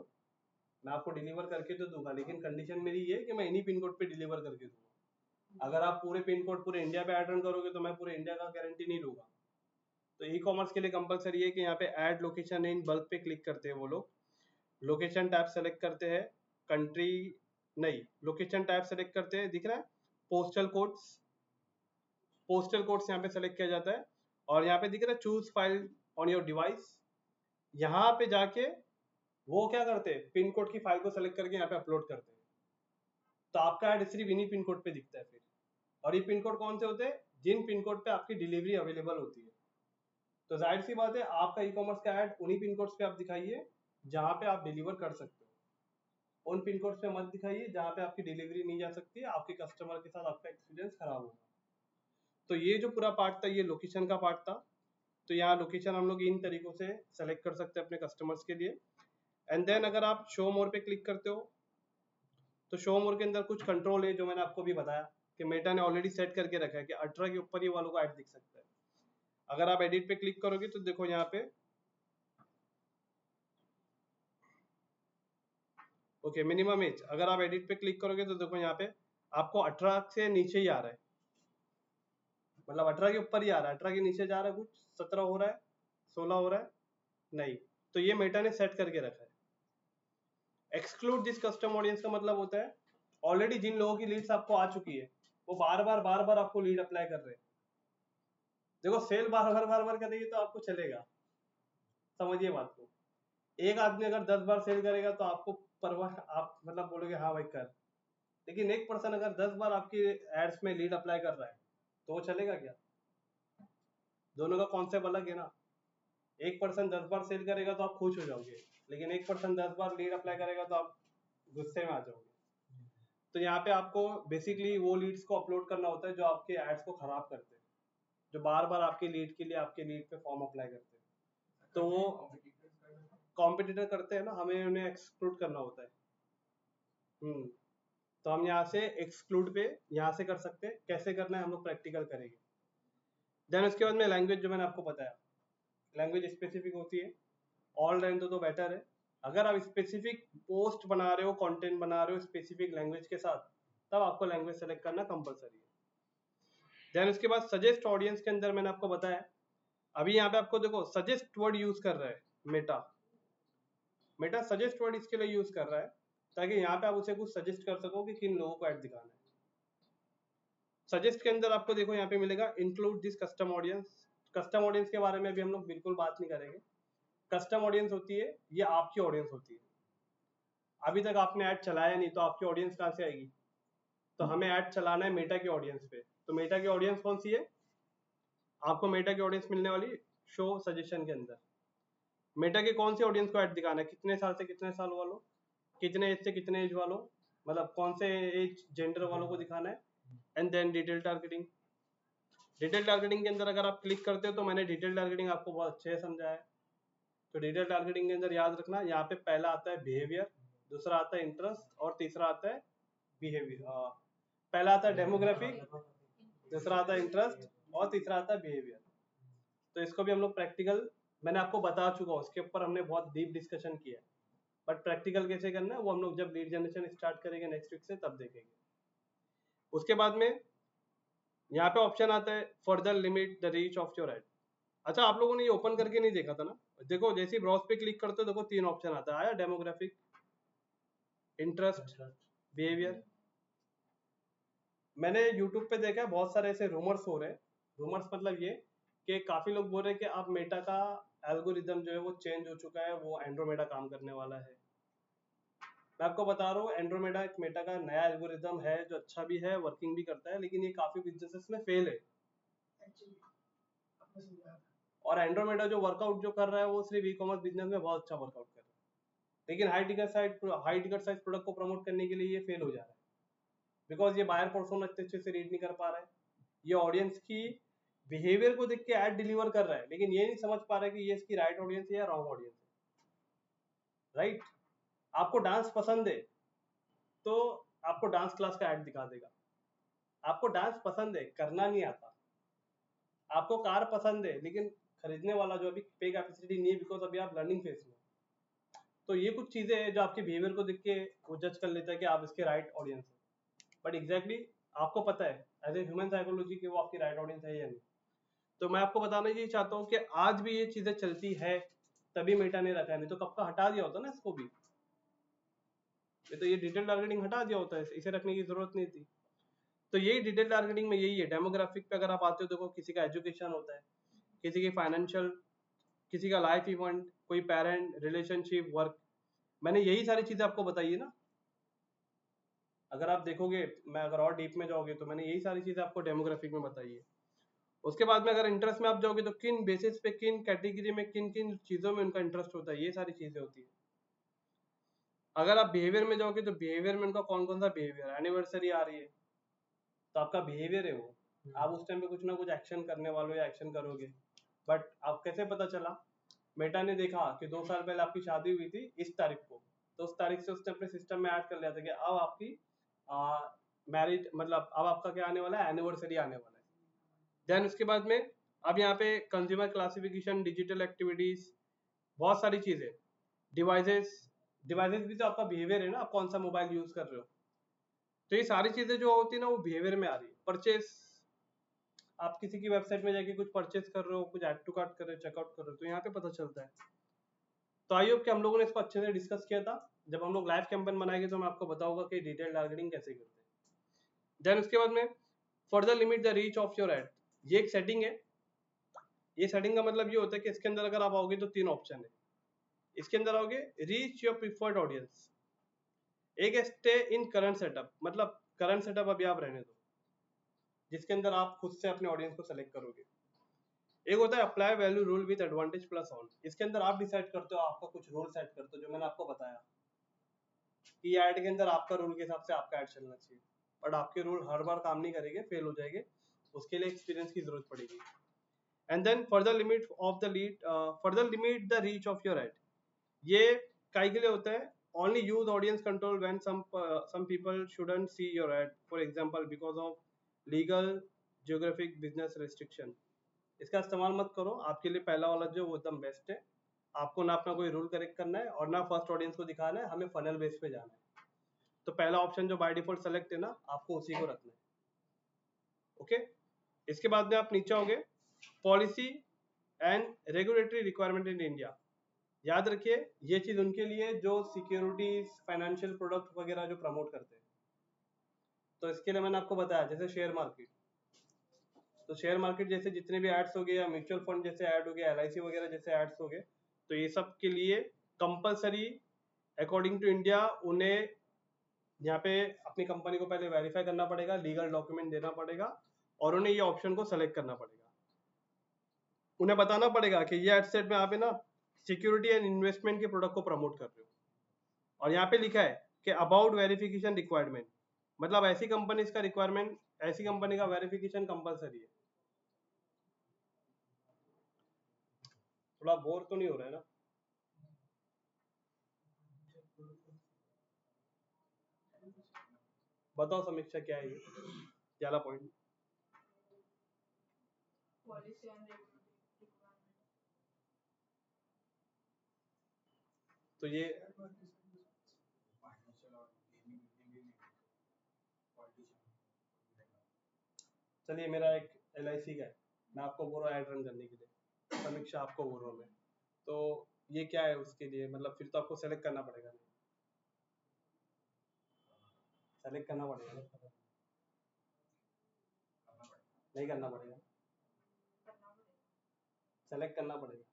मैं आपको डिलीवर करके तो दूंगा, लेकिन कंडीशन मेरी ये है कि मैं इन्हीं पिन कोड पे डिलीवर करके दूंगा। अगर आप पूरे पिन कोड पूरे इंडिया पे ऐड रन करोगे तो मैं पूरे इंडिया का गारंटी नहीं लूंगा। तो ई कॉमर्स के लिए कंपलसरी है कि यहाँ पे ऐड लोकेशन इन बल्क पे क्लिक करते हैं वो लोग, लोकेशन टैब सेलेक्ट करते हैं, कंट्री नहीं, लोकेशन टैब सेलेक्ट करते हैं, दिख रहा है पोस्टल कोड्स, पोस्टल कोड्स यहाँ पे सेलेक्ट किया जाता है और यहाँ पे दिख रहा है choose file on your device, यहाँ पे जाके वो क्या करते हैं, पिन कोड की फाइल को सेलेक्ट करके यहाँ पे अपलोड करते हैं, तो आपका ऐड सिर्फ इन्हीं पिन कोड पे दिखता है फिर। और ये पिन कोड कौन से होते हैं, जिन पिन कोड पे आपकी डिलीवरी अवेलेबल होती है। तो जाहिर सी बात है आपका ई कॉमर्स का ऐड उन्हीं पिन कोड्स पे आप दिखाइए जहाँ पे आप डिलीवर कर सकते हो, उन पिन कोड्स पे मत दिखाइए जहाँ पे आपकी डिलीवरी नहीं जा सकती है, आपके कस्टमर के साथ आपका एक्सपीरियंस खराब होगा। तो ये जो पूरा पार्ट था ये लोकेशन का पार्ट था। तो यहाँ लोकेशन हम लोग इन तरीकों से सेलेक्ट कर सकते हैं अपने कस्टमर्स के लिए। एंड देन अगर आप शो मोर पे क्लिक करते हो तो शो मोर के अंदर कुछ कंट्रोल है जो मैंने आपको भी बताया कि मेटा ने ऑलरेडी सेट करके रखा है कि 18 के ऊपर ही वालों का ऐड दिख सकता है। अगर आप एडिट पे क्लिक करोगे तो देखो यहाँ पे ओके मिनिमम एज, अगर आप एडिट पे क्लिक करोगे तो देखो यहाँ पे आपको 18 से नीचे ही आ रहा है, मतलब 18 के ऊपर ही आ रहा है, 18 के नीचे जा रहा है, कुछ 17 हो रहा है, 16 हो रहा है नहीं। तो ये मेटा ने सेट करके रखा है। एक्सक्लूड दिस कस्टम ऑडियंस का मतलब होता है ऑलरेडी जिन लोगों की लीड्स आपको आ चुकी है वो बार बार आपको लीड अप्लाई कर रहे हैं। देखो सेल बार बार करेगी तो आपको चलेगा, समझिए बात को। एक आदमी अगर 10 बार सेल करेगा तो आपको परवाह, आप मतलब बोलोगे हाँ भाई कर, लेकिन एक पर्सन अगर 10 बार आपकी एड्स में लीड अप्लाई कर रहा है तो वो चलेगा क्या? दोनों का कॉन्सेप्ट अलग है ना। एक पर्सन 10 बार सेल करेगा तो आप खुश हो जाओगे, लेकिन एक पर्सन 10 बार लीड अप्लाई करेगा तो आप गुस्से में आ जाओगे। तो यहाँ पे आपको बेसिकली वो लीड्स को अपलोड करना होता है जो आपके एड्स को खराब करते हैं, जो बार बार आपके लीड के लिए आपके लीड पे फॉर्म अप्लाई करते हैं। तो वो कॉम्पिटिटर करते हैं ना, हमें उन्हें एक्सक्लूड करना होता है। तो हम यहाँ से एक्सक्लूड पे यहाँ से कर सकते हैं, कैसे करना है हम लोग प्रैक्टिकल करेंगे। देन उसके बाद में लैंग्वेज जो मैंने आपको बताया, लैंग्वेज स्पेसिफिक होती है, ऑल रहने तो बेटर है। अगर आप स्पेसिफिक पोस्ट बना रहे हो, कंटेंट बना रहे हो स्पेसिफिक लैंग्वेज के साथ, तब आपको लैंग्वेज सेलेक्ट करना कंपलसरी है। देन उसके बाद सजेस्ट ऑडियंस के अंदर मैंने आपको बताया, अभी यहाँ पे आपको देखो सजेस्ट वर्ड यूज कर रहा है मेटा सजेस्ट वर्ड इसके लिए यूज कर रहा है ताकि यहाँ पे आप उसे कुछ सजेस्ट कर सको कि किन लोगों को ऐड दिखाना है। सजेस्ट के अंदर आपको देखो यहाँ पे मिलेगा include this custom audience. Custom audience के बारे में भी हम लोग बिल्कुल बात नहीं करेंगे। कस्टम ऑडियंस होती है ये आपकी ऑडियंस होती है। अभी तक आपने ऐड चलाया नहीं तो आपकी ऑडियंस कहाँ से आएगी? तो हमें ऐड चलाना है मेटा की ऑडियंस पे। तो मेटा की ऑडियंस कौन सी है? आपको मेटा की ऑडियंस मिलने वाली शो सजेशन के अंदर। मेटा के कौन सी ऑडियंस को ऐड दिखाना है? कितने साल से कितने साल वालों, कितने एज से कितने एज वालों, मतलब कौन से एज जेंडर वालों को दिखाना है। And then detail targeting. Detail targeting के अंदर अगर आप क्लिक करते हो तो मैंने डिटेल टारगेटिंग आपको बहुत अच्छे से समझाया है। तो डिटेल टारगेटिंग के अंदर याद रखना, यहाँ पे पहला आता है बिहेवियर, दूसरा आता है इंटरेस्ट और तीसरा आता है बिहेवियर। पहला आता है डेमोग्राफिक, दूसरा आता है इंटरेस्ट और तीसरा आता है बिहेवियर। तो इसको भी हम लोग प्रैक्टिकल, मैंने आपको बता चुका हूँ, उसके ऊपर हमने बहुत डीप डिस्कशन किया है, बट प्रैक्टिकल कैसे करना है वो हम लोग जब लीड जनरेशन स्टार्ट करेंगे नेक्स्ट वीक से तब देखेंगे। उसके बाद में यहाँ पे ऑप्शन आता है further limit the reach of your add. अच्छा आप लोगों ने ये ओपन करके नहीं देखा था ना? देखो जैसे ही ब्राउज पे क्लिक करते हो देखो 3 ऑप्शन आता है, आया डेमोग्राफिक, इंटरेस्ट, बिहेवियर। मैंने यूट्यूब पे देखा है बहुत सारे ऐसे रूमर्स हो रहे हैं। रूमर्स मतलब ये कि काफी लोग बोल रहे हैं कि अब मेटा का एल्गोरिदम जो है वो चेंज हो चुका है, वो एंड्रोमेडा काम करने वाला है। मैं आपको बता रहा हूँ एंड्रोमेडा एक मेटा का नया एल्गोरिदम है जो अच्छा भी है, वर्किंग भी करता है, लेकिन ये काफी बिजनेसेस में फेल है। और एंड्रोमेडा जो वर्कआउट जो कर रहा है वो सिर्फ ई कॉमर्स बिजनेस में बहुत अच्छा वर्कआउट कर रहा है, लेकिन हाई टिकट साइज प्रोडक्ट को प्रमोट करने के लिए ये फेल हो जा रहा है, बिकॉज ये बायर पर्सोना अच्छे से रीड नहीं कर पा रहा है। ये ऑडियंस की बिहेवियर को देख के ऐड डिलीवर कर रहा है, लेकिन ये नहीं समझ पा रहा है कि ये इसकी राइट ऑडियंस है या रॉन्ग ऑडियंस है। राइट? आपको डांस पसंद है तो आपको डांस क्लास का ऐड दिखा देगा। आपको डांस पसंद है, करना नहीं आता। आपको कार पसंद है लेकिन खरीदने वाला जो अभी पे कैपेसिटी नहीं है बिकॉज अभी आप लर्निंग फेज में। तो ये कुछ चीजें हैं जो आपके बिहेवियर को देख के वो जज कर लेता है कि आप इसके राइट ऑडियंस है, बट एग्जैक्टली आपको पता है एज ए ह्यूमन साइकोलॉजी कि वो आपकी राइट ऑडियंस है या नहीं। तो मैं आपको बताना ये चाहता हूँ कि आज भी ये चीजें चलती है, तभी मेटा ने रखा है, नहीं तो कब का हटा दिया होता ना इसको भी। तो ये डिटेल टारगेटिंग हटा दिया होता है, इसे रखने की जरूरत नहीं थी। तो यही डिटेल टारगेटिंग में यही है। डेमोग्राफिक पे अगर आप आते हो देखो किसी का एजुकेशन होता है, किसी की फाइनेंशियल, किसी का लाइफ इवेंट, कोई पेरेंट, रिलेशनशिप, वर्क, मैंने यही सारी चीजें आपको बताई है ना। अगर आप देखोगे, मैं अगर और डीप में जाओगे तो मैंने यही सारी चीजें आपको डेमोग्राफिक में बताई है। उसके बाद में अगर इंटरेस्ट में आप जाओगे तो किन बेसिस पे, किन कैटेगरी में, किन किन चीजों में उनका इंटरेस्ट होता है, ये सारी चीजें होती है। अगर आप बिहेवियर में जाओगे तो बिहेवियर में उनका कौन कौन सा बिहेवियर, एनिवर्सरी आ रही है तो आपका बिहेवियर है वो, आप उस टाइम पे कुछ ना कुछ एक्शन करने वाले हो या एक्शन करोगे। बट आप कैसे पता चला, मेटा ने देखा कि 2 साल पहले आपकी शादी हुई थी इस तारीख को, तो उस तारीख से उसने अपने सिस्टम में ऐड कर लिया था कि अब आपकी मैरिज, मतलब अब आपका क्या आने वाला है, एनिवर्सरी आने वाला है। देन उसके बाद में अब यहाँ पे कंज्यूमर क्लासिफिकेशन, डिजिटल एक्टिविटीज, बहुत सारी चीजें, डिवाइसेस, डिवाइसेस भी तो आपका बिहेवियर है ना, आप कौन सा मोबाइल यूज कर रहे हो। तो ये सारी चीजें जो होती है ना वो बिहेवियर में आ रही है। परचेस, आप किसी की वेबसाइट में जाके कुछ परचेस कर रहे हो, कुछ ऐड टू कार्ट कर रहे हो, चेकआउट कर रहे हो, तो यहाँ पे पता चलता है। तो आई होप कि हम लोगों ने इसको अच्छे से डिस्कस किया था। जब हम लोग लाइव कैंपेन बनाएंगे तो मैं आपको बताऊंगा कि डिटेल टारगेटिंग कैसे करते हैं। देन उसके बाद में further limit the reach of your add, ये एक सेटिंग है। ये सेटिंग का मतलब ये होता है कि इसके अंदर अगर आप आओगे तो 3 ऑप्शन है। इसके अंदर आओगे, रीच योर प्रिफर्ड ऑडियंस, एक है स्टे इन करंट सेटअप, मतलब करंट सेटअप अभी आप रहने दो, जिसके अंदर आप खुद से अपने ऑडियंस को सेलेक्ट करोगे। एक होता है apply value rule with advantage plus on, इसके अंदर आप डिसाइड करते हो, आपका कुछ रूल सेट करते हो, जो मैंने आपको बताया कि ऐड के अंदर आपका रूल के हिसाब से आपका ऐड चलना चाहिए। बट आपके रूल हर बार काम नहीं करेंगे, फेल हो जाएंगे, उसके लिए एक्सपीरियंस की जरूरत पड़ेगी। And then further limit of the lead, further limit the reach of your ad, ये काई के लिए होता है, only use audience control when some people shouldn't see your ad, for example because of legal, geographic, business restriction। इसका इस्तेमाल मत करो, आपके लिए पहला वाला जो वो एकदम बेस्ट है। आपको ना अपना कोई रूल करेक्ट करना है और ना फर्स्ट ऑडियंस को दिखाना है, हमें फनल बेस पे जाना है। तो पहला ऑप्शन जो बाय डिफॉल्ट सेलेक्ट है ना, आपको उसी को रखना है। ओके, इसके बाद में आप नीचे आओगे, policy and regulatory requirement in India. याद रखिए ये चीज उनके लिए जो सिक्योरिटीज, फाइनेंशियल प्रोडक्ट वगैरह जो प्रमोट करते हैं। तो इसके लिए मैंने आपको बताया जैसे शेयर मार्केट, तो शेयर मार्केट जैसे जितने भी एड्स हो गए, या म्यूचुअल फंड जैसे ऐड हो गया, LIC वगैरह जैसे एड्स हो गए, तो ये सब के लिए कंपलसरी अकॉर्डिंग टू इंडिया उन्हें यहाँ पे अपनी कंपनी को पहले वेरीफाई करना पड़ेगा, लीगल डॉक्यूमेंट देना पड़ेगा, और उन्हें ये ऑप्शन को सेलेक्ट करना पड़ेगा। उन्हें बताना पड़ेगा कि ये एड सेट में आप है ना सिक्योरिटी एंड इन्वेस्टमेंट के प्रोडक्ट को प्रमोट कर रहे हो, और यहाँ पे लिखा है कि अबाउट वेरिफिकेशन रिक्वायरमेंट, मतलब ऐसी कंपनी का रिक्वायरमेंट, ऐसी कंपनी का वेरिफिकेशन कंपलसरी है। थोड़ा बोर तो नहीं हो रहा है ना? बताओ समीक्षा क्या है ये पहला पॉइंट। तो ये चलिए, मेरा एक LIC का है, मैं आपको बोल रहा हूँ ऐड रन करने के लिए, समीक्षा आपको बोल रहा हूँ मैं, तो ये क्या है उसके लिए, मतलब फिर तो आपको सेलेक्ट करना पड़ेगा, सेलेक्ट करना पड़ेगा, नहीं करना पड़ेगा, सेलेक्ट करना पड़ेगा।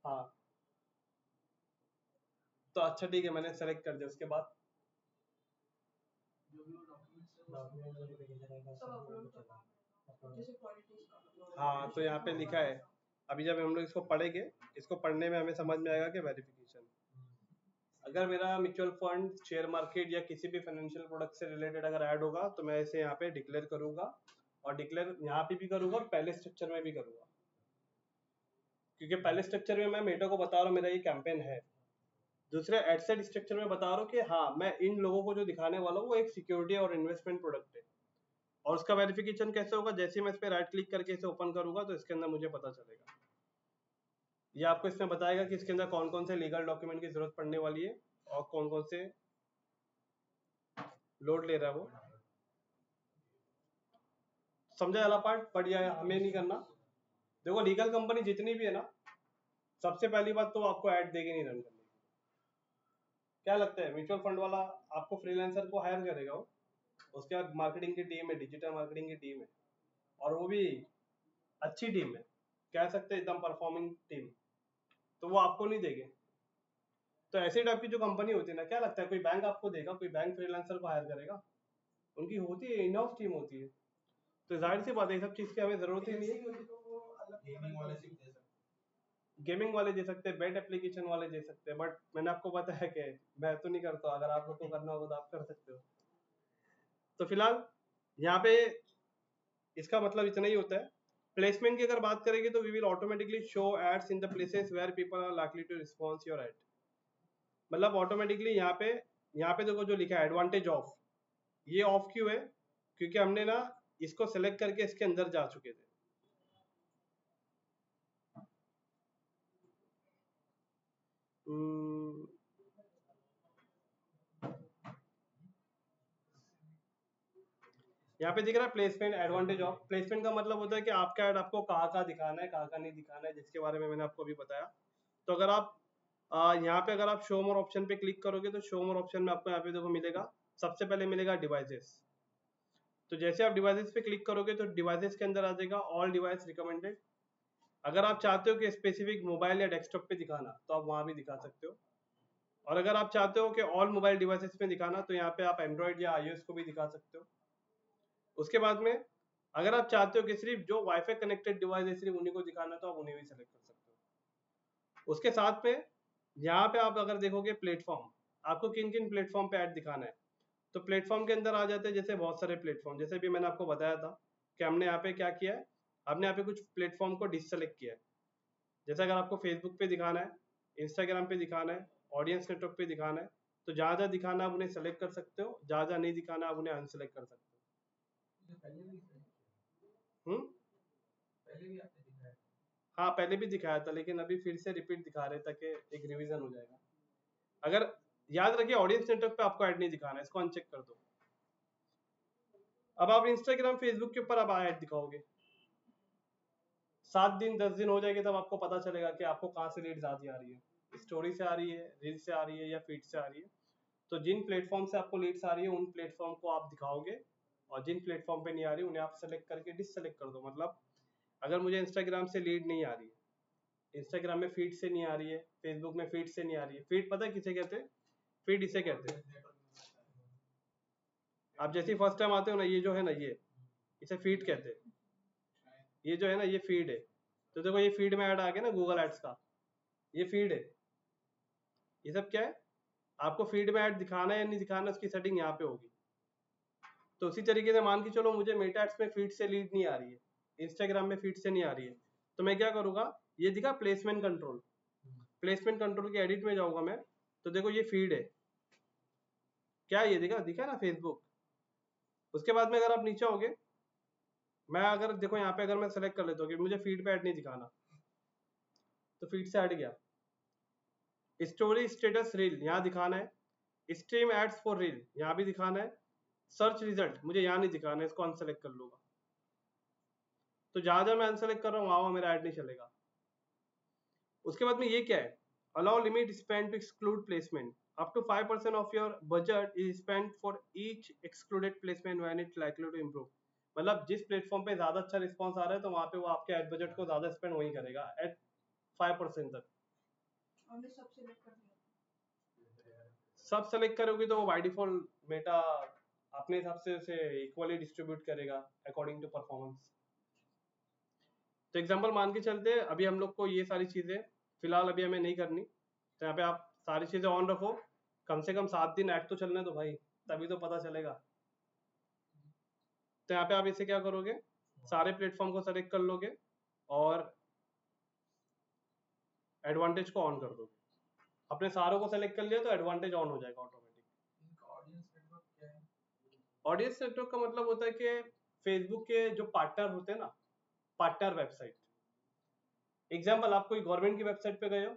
हाँ, तो अच्छा ठीक है, मैंने सेलेक्ट कर दिया। उसके बाद हाँ, तो यहाँ पे लिखा है, अभी जब हम लोग इसको पढ़ेंगे, इसको पढ़ने में हमें समझ में आएगा कि वेरिफिकेशन, अगर मेरा म्यूचुअल फंड, शेयर मार्केट या किसी भी फाइनेंशियल प्रोडक्ट से रिलेटेड अगर ऐड होगा तो मैं इसे यहाँ पे डिक्लेयर करूंगा, और डिक्लेयर यहाँ पे भी करूंगा और पहले स्ट्रक्चर में भी करूंगा, क्योंकि पहले स्ट्रक्चर में मैं मेटा को बता रहा हूँ मेरा ये कैंपेन है, दूसरे एडसेट स्ट्रक्चर में बता रहा हूँ कि हाँ मैं इन लोगों को जो दिखाने वाला हूँ वो एक सिक्योरिटी और इन्वेस्टमेंट प्रोडक्ट है। और उसका वेरिफिकेशन कैसे होगा, जैसे ही मैं इस पर राइट क्लिक करके इसे ओपन करूंगा तो इसके अंदर मुझे पता चलेगा, ये आपको इसमें बताएगा कि इसके अंदर कौन कौन से लीगल डॉक्यूमेंट की जरूरत पड़ने वाली है और कौन कौन से लोड ले रहा है वो। समझा वाला पार्ट, बट यह हमें नहीं करना। देखो लीगल कंपनी जितनी भी है ना, सबसे पहली बात तो आपको ऐड देगी नहीं रन करने की। क्या लगता है म्यूचुअल फंड वाला आपको फ्रीलांसर को हायर करेगा वो, उसके बाद मार्केटिंग की टीम है, डिजिटल मार्केटिंग की टीम है, और वो भी अच्छी टीम है, कह सकते हैं एकदम परफॉर्मिंग टीम, तो वो आपको नहीं देंगे। तो ऐसे टाइप की जो कंपनी होती है ना, क्या लगता है कोई बैंक आपको देगा? कोई बैंक फ्रीलांसर को हायर करेगा? उनकी होती है, इन हाउस टीम होती है। तो जाहिर सी बात है, सब चीज़ की हमें ज़रूरत ही नहीं है। तो वो अलग गेमिंग वाले सीख दे सकते गेमिंग वाले दे सकते हैं, बेट एप्लीकेशन वाले दे सकते हैं, बट मैंने आपको बताया कि मैं तो नहीं करता, अगर आप लोग को करना होगा तो आप कर सकते हो। तो फिलहाल यहाँ पे इसका मतलब इतना ही होता है। प्लेसमेंट की अगर बात करेंगे तो we will automatically show ads in the places where people are likely to response your ad. मतलब ऑटोमेटिकली यहाँ पे देखो जो लिखा है एडवांटेज ऑफ, ये ऑफ क्यों है? क्योंकि हमने ना इसको सेलेक्ट करके इसके अंदर जा चुके थे। हम्म, यहाँ पे दिख रहा है प्लेसमेंट एडवांटेज ऑफ। प्लेसमेंट का मतलब होता है कि आपका ऐड आपको कहाँ दिखाना है, कहाँ नहीं दिखाना है, जिसके बारे में मैंने आपको अभी बताया। तो अगर आप यहाँ पे अगर आप शो मोर ऑप्शन पे क्लिक करोगे तो शो मोर ऑप्शन में आपको यहाँ पे देखो मिलेगा, सबसे पहले मिलेगा डिवाइसेस। तो जैसे आप डिवाइसेस पे क्लिक करोगे तो डिवाइसेस के अंदर आ जाएगा ऑल डिवाइस रिकमेंडेड। अगर आप चाहते हो कि स्पेसिफिक मोबाइल या डेस्कटॉप पे दिखाना तो आप वहाँ भी दिखा सकते हो, और अगर आप चाहते हो कि ऑल मोबाइल डिवाइसेस पे दिखाना तो यहाँ पे आप एंड्रॉइड या iOS को भी दिखा सकते हो। उसके बाद में अगर आप चाहते हो कि सिर्फ जो वाईफाई कनेक्टेड डिवाइस है सिर्फ उन्हीं को दिखाना तो आप उन्हें भी सेलेक्ट कर सकते हो। उसके साथ में यहाँ पे आप अगर देखोगे प्लेटफॉर्म, आपको किन किन प्लेटफॉर्म पे ऐड दिखाना है, तो प्लेटफॉर्म के अंदर आ जाते हैं जैसे बहुत सारे प्लेटफॉर्म, जैसे भी मैंने आपको बताया था कि हमने यहाँ पे क्या किया है, हमने यहाँ पे कुछ प्लेटफॉर्म को डिससेलेक्ट किया है। जैसे अगर आपको फेसबुक पे दिखाना है, इंस्टाग्राम पे दिखाना है, ऑडियंस नेटवर्क पे दिखाना है, तो जहाँ जहाँ दिखाना आप उन्हें सेलेक्ट कर सकते हो, जहाँ जहाँ नहीं दिखाना आप उन्हें अनसेलेक्ट कर सकते हो। पहले भी आपने दिखाया हाँ पहले भी दिखाया था, लेकिन अभी फिर से रिपीट दिखा रहे ताकि एक रिवीजन हो जाएगा। अगर याद रखिए ऑडियंस नेटवर्क पे आपको ऐड नहीं दिखाना है, इसको अनचेक कर दो। अब आप इंस्टाग्राम फेसबुक के ऊपर अब ऐड दिखाओगे, 7 दिन 10 दिन हो जाएंगे तब आपको पता चलेगा कि आपको कहाँ से लीड ज्यादा आ रही है, स्टोरी से आ रही है, रील से आ रही है या फीड से आ रही है। तो जिन प्लेटफॉर्म से आपको लीड्स आ रही है उन प्लेटफॉर्म को आप दिखाओगे, और जिन प्लेटफॉर्म पे नहीं आ रही उन्हें आप सेलेक्ट करके डिससेलेक्ट कर दो। मतलब अगर मुझे इंस्टाग्राम से लीड नहीं आ रही है, इंस्टाग्राम में फीड से नहीं आ रही है, फेसबुक में फीड से नहीं आ रही है, फीड पता है किसे कहते हैं? फीड इसे कहते हैं। आप जैसे ही फर्स्ट टाइम आते हो ना, ये जो है ना, ये इसे फीड कहते हैं, ये जो है ना ये फीड है। तो देखो ये फीड में ऐड आ गया ना गूगल एड्स का, ये फीड है। ये सब क्या है? आपको फीड में ऐड दिखाना है या नहीं दिखाना, उसकी सेटिंग यहाँ पे होगी। तो उसी तरीके से मान के चलो मुझे मेटा एड्स में फीड से लीड नहीं आ रही है, इंस्टाग्राम में फीड से नहीं आ रही है, तो मैं क्या करूंगा, ये दिखा प्लेसमेंट कंट्रोल, प्लेसमेंट कंट्रोल के एडिट में जाऊंगा मैं, तो देखो ये फीड है, क्या ये दिखा दिखा ना फेसबुक। उसके बाद में अगर आप नीचे होगे, मैं अगर देखो यहाँ पे अगर मैं सेलेक्ट कर लेता हूँ कि मुझे फीड पे ऐड नहीं दिखाना, तो फीड से हट गया। स्टोरी स्टेटस रील यहाँ दिखाना है, स्ट्रीम एड्स फॉर रील यहाँ भी दिखाना है, सर्च रिजल्ट मुझे यहाँ नहीं दिखाना है, इसको अनसेलेक्ट कर लूंगा। तो जहां जहां मैं अनसेलेक्ट कर रहा हूँ वहां मेरा ऐड नहीं चलेगा। उसके बाद में ये क्या है, allow limit spend to exclude placement, up to 5% of your budget is spend for each excluded placement when it likely to improve. मतलब जिस प्लेटफॉर्म पे ज्यादा अच्छा रिस्पॉन्स आ रहा है तो वहां पे वो आपके एड बजट को ज्यादा स्पेंड वही करेगा एट 5% तक। हमने सब सिलेक्ट कर दिया सब सेलेक्ट करोगे तो वो बाय डिफॉल्ट मेटा अपने हिसाब से उसे इक्वली डिस्ट्रीब्यूट करेगा अकॉर्डिंग टू परफॉर्मेंस। तो एग्जांपल मान के चलते हैं, अभी हम लोग को ये सारी चीजें फिलहाल अभी हमें नहीं करनी, तो यहाँ पे आप सारी चीजें ऑन रखो, कम से कम 7 दिन ऐड तो चलने दो भाई, तभी तो पता चलेगा। तो यहाँ पे आप इसे क्या करोगे, सारे प्लेटफॉर्म को सेलेक्ट कर लोगे और एडवांटेज को ऑन कर दोगे। अपने सारों को सेलेक्ट कर लिया तो एडवांटेज ऑन हो जाएगा ऑटोमेटिक। इनका ऑडियंस नेटवर्क क्या है ऑडियंस नेटवर्क का मतलब होता है कि फेसबुक के जो पार्टनर होते हैं ना, पार्टनर वेबसाइट। एग्जाम्पल आप कोई गवर्नमेंट की वेबसाइट पे गए हो,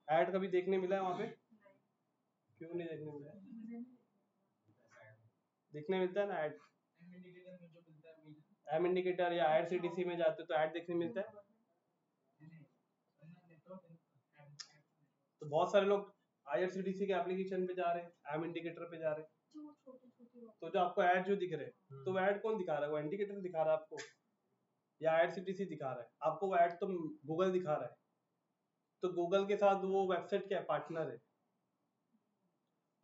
ऐड कभी देखने मिला है वहां पे? क्यों नहीं देखने मिला है? देखने मिलता है ना ऐड, एम इंडिकेटर में जो मिलता है एम इंडिकेटर या IRCTC में जाते हो तो ऐड देखने मिलता है। तो बहुत सारे लोग IRCTC के एप्लीकेशन पे जा रहे हैं, एम इंडिकेटर पे जा रहे हैं, तो जो आपको ऐड जो दिख रहे हैं तो वो ऐड कौन दिखा रहा है? वो इंडिकेटर दिखा रहा है आपको। या ऐड CTC दिखा रहा है, आपको वो ऐड तो गूगल दिखा रहा है, तो गूगल के साथ वो वेबसाइट क्या है, पार्टनर है।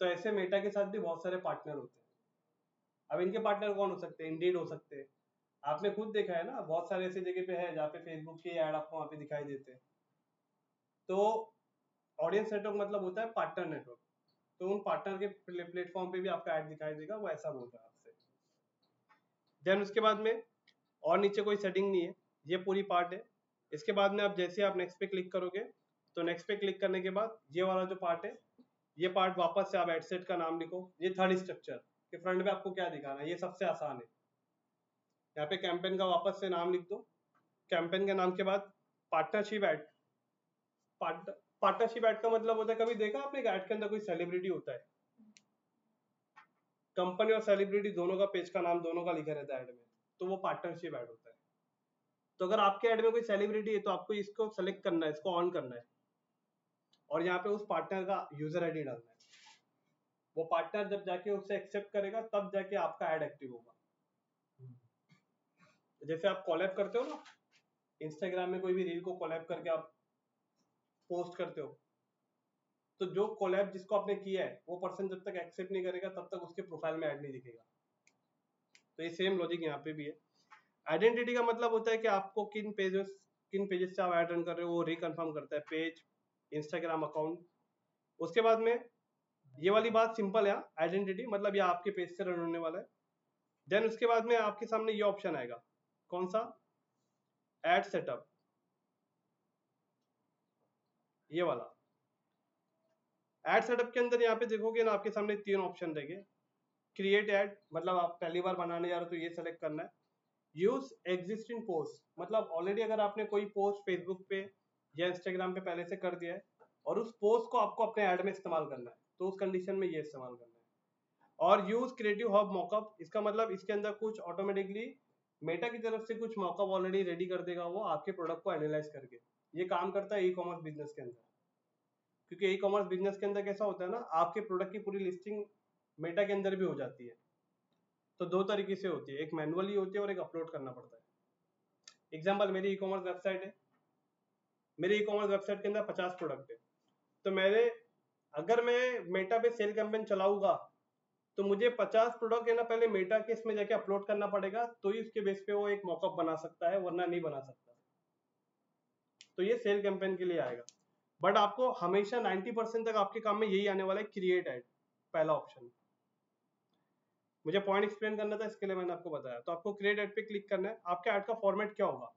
तो ऐसे मेटा के साथ भी बहुत सारे पार्टनर होते हैं। अब इनके पार्टनर कौन हो सकते हैं, इंडीड हो सकते हैं। आपने खुद देखा है ना, बहुत सारे ऐसे जगह पे है जहाँ पे फेसबुक के ऐड आपको वहाँ पे दिखाई देते हैं। तो ऑडियंस नेटवर्क मतलब होता है पार्टनर नेटवर्क। तो उन पार्टनर के प्लेटफॉर्म पे भी आपका ऐड दिखाई देगा, वो ऐसा बोल रहा है आपसे। देन उसके बाद में और नीचे कोई सेटिंग नहीं है, ये पूरी पार्ट है। इसके बाद में आप जैसे आप नेक्स्ट पे क्लिक करोगे, तो नेक्स्ट पे क्लिक करने के बाद ये वाला जो पार्ट है, ये पार्ट वापस से आप एड सेट का नाम लिखो। ये थर्ड स्ट्रक्चर के फ्रंट में आपको क्या दिखाना है, ये सबसे आसान है। यहाँ पे कैंपेन का वापस से नाम लिख दो। कैंपेन के नाम के बाद पार्टनरशिप ऐड। पार्टनरशिप ऐड का मतलब होता है, कभी देखा आपने ऐड के अंदर कोई सेलिब्रिटी होता है, कंपनी और सेलिब्रिटी दोनों का पेज का नाम दोनों का लिखा रहता है ऐड में, तो वो पार्टनरशिप ऐड होता है। तो अगर आपके ऐड में कोई सेलिब्रिटी है तो आपको इसको सेलेक्ट करना है, इसको ऑन करना है, और यहाँ पे उस पार्टनर का यूजर आईडी डालना है। वो पार्टनर जब जाके उससे एक्सेप्ट करेगा तब जाके आपका ऐड एक्टिव होगा। जैसे आप कोलैब करते हो ना, इंस्टाग्राम में कोई भी रील को कोलैब करके आप पोस्ट करते हो, तो जो कोलैब जिसको आपने किया है वो पर्सन जब तक एक्सेप्ट नहीं करेगा तब तक उसके प्रोफाइल में ऐड नहीं दिखेगा। तो ये सेम लॉजिक यहाँ पे भी है। आइडेंटिटी का मतलब होता है कि आपको किन पेजेस से आप ऐड रन कर रहे हो, वो रिकन्फर्म करता है पेज, इंस्टाग्राम अकाउंट। उसके बाद में ये वाली बात सिंपल है, आइडेंटिटी मतलब ये आपके पेज से रन होने वाला है। देन उसके बाद में आपके सामने ये ऑप्शन आएगा, कौन सा, ऐड सेटअप, ये वाला। ऐड सेटअप के अंदर यहाँ पे देखोगे ना, आपके सामने 3 ऑप्शन रहेंगे। क्रिएट ऐड मतलब आप पहली बार बनाने जा रहे हो तो ये सेलेक्ट करना है। यूज एग्जिस्टिंग पोस्ट मतलब ऑलरेडी अगर आपने कोई पोस्ट फेसबुक पे या इंस्टाग्राम पे पहले से कर दिया है और उस पोस्ट को आपको अपने ऐड में इस्तेमाल करना है, तो उस कंडीशन में ये इस्तेमाल करना है। और यूज क्रिएटिव हब मॉकअप, इसका मतलब इसके अंदर कुछ ऑटोमेटिकली मेटा की तरफ से कुछ मॉकअप ऑलरेडी रेडी कर देगा वो आपके प्रोडक्ट को एनालाइज करके। ये काम करता है ई कॉमर्स बिजनेस के अंदर, क्योंकि ई कॉमर्स बिजनेस के अंदर कैसा होता है ना, आपके प्रोडक्ट की पूरी लिस्टिंग मेटा के अंदर भी हो जाती है। तो 2 तरीके से होती है, एक मैनुअली होती है और एक अपलोड करना पड़ता है। एग्जाम्पल, मेरी ई कॉमर्स वेबसाइट है, मेरी ई कॉमर्स वेबसाइट के अंदर 50 प्रोडक्ट है, तो अगर मैं मेटा पे सेल कैंपेन चलाऊंगा तो मुझे 50 प्रोडक्ट है ना पहले मेटा के इसमें जाके अपलोड करना पड़ेगा, तो ही उसके बेस पे वो एक मॉकअप बना सकता है, वरना नहीं बना सकता। तो ये सेल कैंपेन के लिए आएगा। बट आपको हमेशा 90% तक आपके काम में यही आने वाला है, क्रिएट ऐड, पहला ऑप्शन। मुझे पॉइंट एक्सप्लेन करना था इसके लिए मैंने आपको बताया। तो आपको क्रिएट ऐड पे क्लिक करना है। आपके ऐड का फॉर्मेट क्या होगा,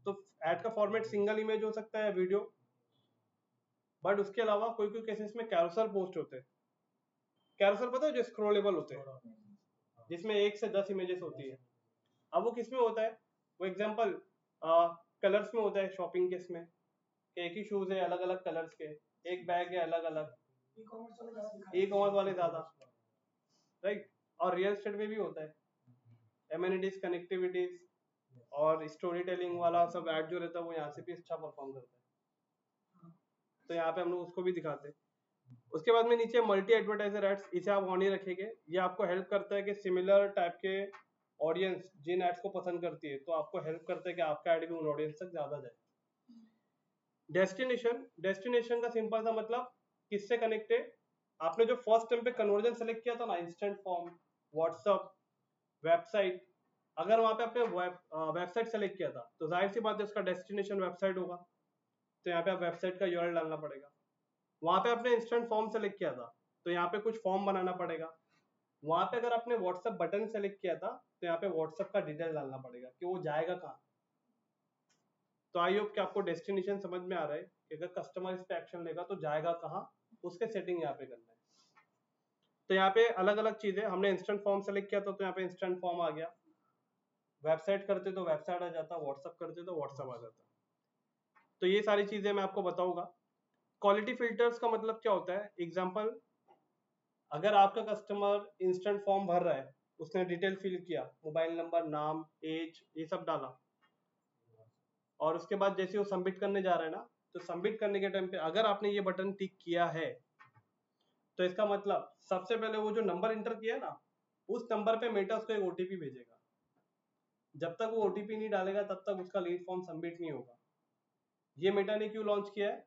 तो ऐड का फॉर्मेट सिंगल इमेज हो सकता है, वीडियो, बट उसके अलावा कोई कोई केसेस में कैरोसेल पोस्ट होते हैं। कैरोसेल पता है, जो स्क्रॉलेबल होते हैं, जिसमें 1 से 10 इमेजेस होती है। अब वो किस में होता है, वो एग्जांपल कलर्स में होता है, शॉपिंग के इसमें एक ही शूज है अलग अलग कलर्स के, एक बैग है अलग अलग, ई कॉमर्स वाले ज्यादा, राइट। और रियल एस्टेट में भी होता है, एमेनिटीज, कनेक्टिविटीज और स्टोरी टेलिंग वाला सब ऐड जो रहता है वो यहाँ से भी अच्छा परफॉर्म करता है। तो यहाँ पे हम लोग उसको भी दिखाते हैं। उसके बाद में नीचे मल्टी एडवर्टाइजर एड्स, इसे आप ऑन ही रखेंगे। ये आपको हेल्प करता है कि सिमिलर टाइप के ऑडियंस जिन एड्स को पसंद करती है, तो आपको हेल्प करता है कि आपका एड भी उन ऑडियंस तक ज्यादा जाए। डेस्टिनेशन का सिंपल सा मतलब किससे कनेक्ट है, आपने जो फर्स्ट टाइम पे कन्वर्जन सेलेक्ट किया था ना, इंस्टेंट फॉर्म, व्हाट्सअप, वेबसाइट, अगर वहां पे आपने वेबसाइट सेलेक्ट किया था तो जाहिर सी बात है उसका डेस्टिनेशन वेबसाइट होगा, तो यहाँ पे आप वेबसाइट का यूआरएल डालना पड़ेगा। वहां पे आपने इंस्टेंट फॉर्म सेलेक्ट किया था तो यहाँ पे कुछ फॉर्म बनाना पड़ेगा। वहां पे अगर आपने व्हाट्सएप बटन सेलेक्ट किया था तो यहाँ पे व्हाट्सएप का डिटेल डालना पड़ेगा कि वो जाएगा कहाँ। तो आई होप कि आपको डेस्टिनेशन समझ में आ रहा है कि अगर कस्टमर इस पे एक्शन लेगा तो जाएगा कहाँ, उसके सेटिंग यहाँ पे करना है। तो यहाँ पे अलग अलग चीजें, हमने इंस्टेंट फॉर्म सेलेक्ट किया था तो यहाँ पे इंस्टेंट फॉर्म आ गया, वेबसाइट करते तो वेबसाइट आ जाता, व्हाट्सएप करते तो व्हाट्सएप आ जाता। तो ये सारी चीजें मैं आपको बताऊंगा। क्वालिटी फिल्टर्स का मतलब क्या होता है, एग्जांपल, अगर आपका कस्टमर इंस्टेंट फॉर्म भर रहा है, उसने डिटेल फिल किया, मोबाइल नंबर, नाम, एज, ये सब डाला, और उसके बाद जैसे वो सबमिट करने जा रहा है ना, तो सबमिट करने के टाइम पे अगर आपने ये बटन टिक किया है तो इसका मतलब सबसे पहले वो जो नंबर इंटर किया है ना, उस नंबर पे मेटा उसको एक ओटीपी भेजेगा। जब तक वो ओटीपी नहीं डालेगा तब तक उसका लीड फॉर्म सबमिट नहीं होगा। ये मेटा ने क्यों लॉन्च किया है?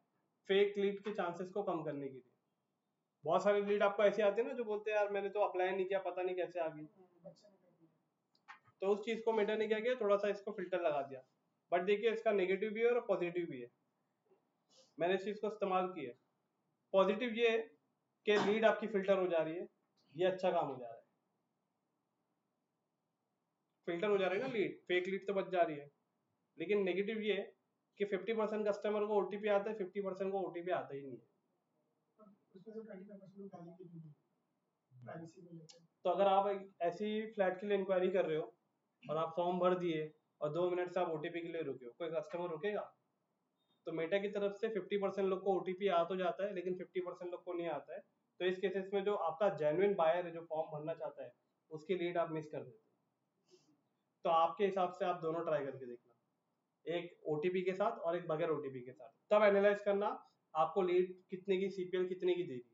फेक लीड के चांसेस को कम करने के लिए। बहुत सारे लीड आपको ऐसे आते हैं ना जो बोलते हैं यार मैंने तो अप्लाई नहीं किया, पता नहीं कैसे आ गई। बच्चे ने कर दिया। तो उस चीज को मेटा ने क्या किया, थोड़ा सा इसको फिल्टर लगा दिया। बट देखिए इसका नेगेटिव भी है और पॉजिटिव भी है। मैंने इस चीज को इस्तेमाल किया है। पॉजिटिव ये है कि लीड आपकी फिल्टर हो जा रही है, ये अच्छा काम हो जा रहा है। फिल्टर हो जा रही है ना लीड, फेक लीड तो बच जा रही है। लेकिन नेगेटिव ये है कि 50% कस्टमर को ओटीपी आता है, 50% को ओटीपी आता ही नहीं है। उसमें से 25% लोग गाली भी देंगे प्राइवेसी को लेकर। तो अगर आप ऐसी फ्लैट के लिए इंक्वायरी कर रहे हो और आप फॉर्म भर दिए और 2 मिनट से आप ओटीपी के लिए रुके हो, कोई कस्टमर रुकेगा? तो मेटा की तरफ से 50% लोग को ओटीपी आ तो जाता है, लेकिन 50% लोग को नहीं आता है। तो इस केसेस में जो आपका जेन्युइन बायर है जो फॉर्म भरना चाहता है, उसकी लीड आप मिस कर देते हो। तो आपके हिसाब से आप दोनों ट्राई करके देखना, एक ओटीपी के साथ और एक बगैर ओटीपी के साथ, तब एनालाइज करना आपको लीड कितने की, सीपीएल कितने की दे रही है।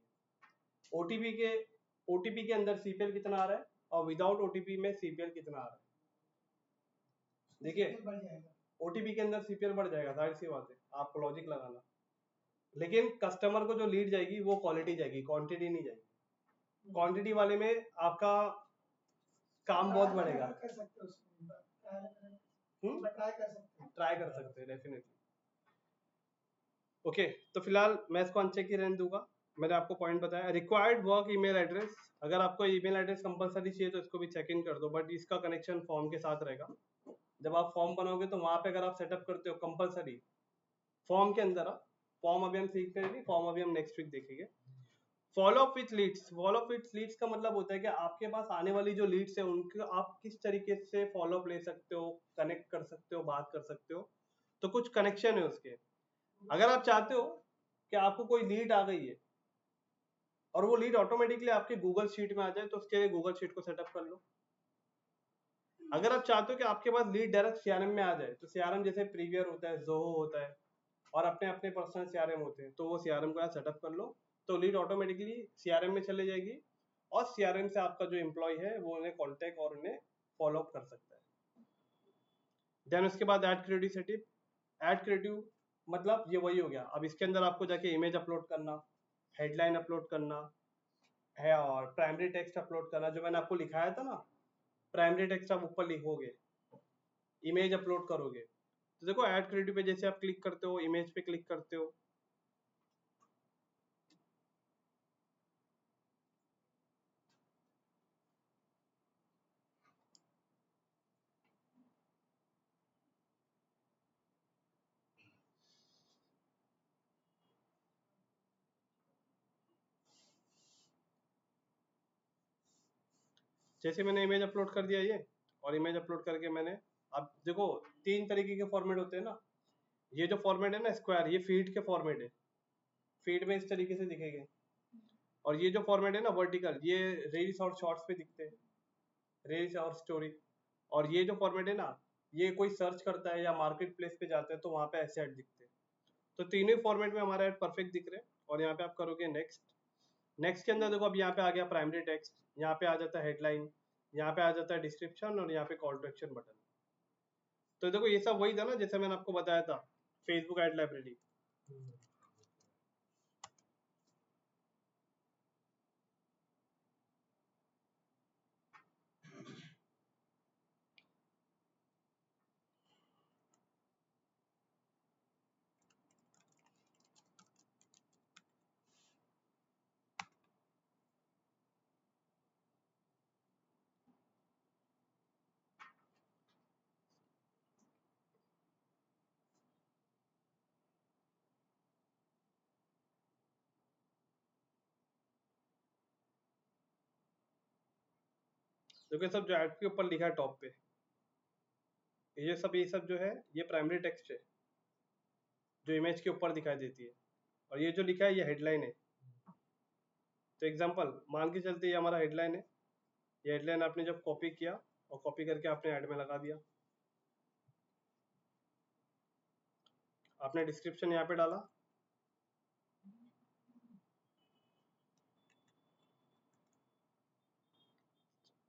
ओटीपी के अंदर सीपीएल कितना आ रहा है और विदाउट ओटीपी में सीपीएल कितना आ रहा है। देखिए बढ़ जाएगा। ओटीपी के अंदर सीपीएल बढ़ जाएगा, जाहिर सी बात है, आपको लॉजिक लगाना। लेकिन कस्टमर को जो लीड जाएगी वो क्वालिटी जाएगी, क्वांटिटी नहीं जाएगी। क्वांटिटी वाले में आपका काम बहुत बढ़ेगा। कर सकते हो उसमें, ट्राई कर सकते हैं डेफिनेटली। ओके, तो फिलहाल मैं इसको अनचेक ही रहने दूंगा। मैंने आपको पॉइंट बताया। रिक्वायर्ड वर्क ईमेल एड्रेस, अगर आपको ईमेल एड्रेस कंपलसरी चाहिए तो इसको भी चेक इन कर दो, बट इसका कनेक्शन फॉर्म के साथ रहेगा। जब आप फॉर्म बनाओगे तो वहां पे अगर आप सेटअप करते हो कंपलसरी फॉर्म के अंदर, फॉर्म अभी हम सीखते हैं, फॉर्म अभी हम नेक्स्ट वीक देखेंगे। Follow up with leads, follow up with leads का मतलब होता है कि आपके पास आने वाली जो लीड्स है उनके आप किस तरीके से फॉलो अप ले सकते हो, कनेक्ट कर सकते हो, बात कर सकते हो। तो कुछ कनेक्शन है उसके। अगर आप चाहते हो कि आपको कोई लीड आ गई है और वो लीड ऑटोमेटिकली आपके गूगल शीट में आ जाए, तो उसके लिए गूगल शीट को सेटअप कर लो। अगर आप चाहते हो कि आपके पास लीड डायरेक्ट सीआरएम में आ जाए, तो सीआरएम जैसे प्रीवियर होता है, जोहो होता है और अपने अपने पर्सनल सीआरएम होते हैं, तो वो सीआरएम को सेटअप कर लो, तो लीड ऑटोमेटिकली सीआरएम में चले जाएगी और सीआरएम से आपका जो एम्प्लॉय है वो उन्हें कॉन्टेक्ट और उन्हें फॉलो अप कर सकता है। देन उसके बाद add creative setting. Add creative मतलब ये वही हो गया। अब इसके अंदर आपको जाके इमेज अपलोड करना, हेडलाइन अपलोड करना है और प्राइमरी टेक्स्ट अपलोड करना, जो मैंने आपको लिखाया था ना, प्राइमरी टेक्स्ट आप ऊपर लिखोगे, इमेज अपलोड करोगे। तो देखो ऐड क्रिएटिव पे जैसे आप क्लिक करते हो, इमेज पे क्लिक करते हो, जैसे मैंने इमेज अपलोड कर दिया ये, और इमेज अपलोड करके मैंने, अब देखो 3 तरीके के फॉर्मेट होते हैं ना। ये जो फॉर्मेट है ना स्क्वायर, ये फीड के फॉर्मेट है, फीड में इस तरीके से दिखेंगे। और ये जो फॉर्मेट है ना वर्टिकल, ये रील्स और शॉर्ट्स पे दिखते हैं, रील्स और स्टोरी। और ये जो फॉर्मेट है ना, ये कोई सर्च करता है या मार्केट प्लेस पे जाता है तो वहां पे ऐसे ऐड दिखते हैं। तो तीनों फॉर्मेट में हमारा ऐड परफेक्ट दिख रहे हैं। और यहाँ पे आप करोगे नेक्स्ट। नेक्स्ट के अंदर देखो अब यहाँ पे आ गया प्राइमरी टेक्स्ट, यहाँ पे आ जाता है हेडलाइन, यहाँ पे आ जाता है डिस्क्रिप्शन और यहाँ पे कॉल टू एक्शन बटन। तो देखो ये सब वही था ना जैसे मैंने आपको बताया था, फेसबुक एड लाइब्रेरी। देखो ये सब जो ऐड के ऊपर लिखा है टॉप पे, ये सब जो है ये प्राइमरी टेक्स्ट है जो इमेज के ऊपर दिखाई देती है। और ये जो लिखा है ये हेडलाइन है। तो एग्जांपल मान के चलते ये हमारा हेडलाइन है। ये हेडलाइन आपने जब कॉपी किया और कॉपी करके आपने ऐड में लगा दिया, आपने डिस्क्रिप्शन यहाँ पे डाला,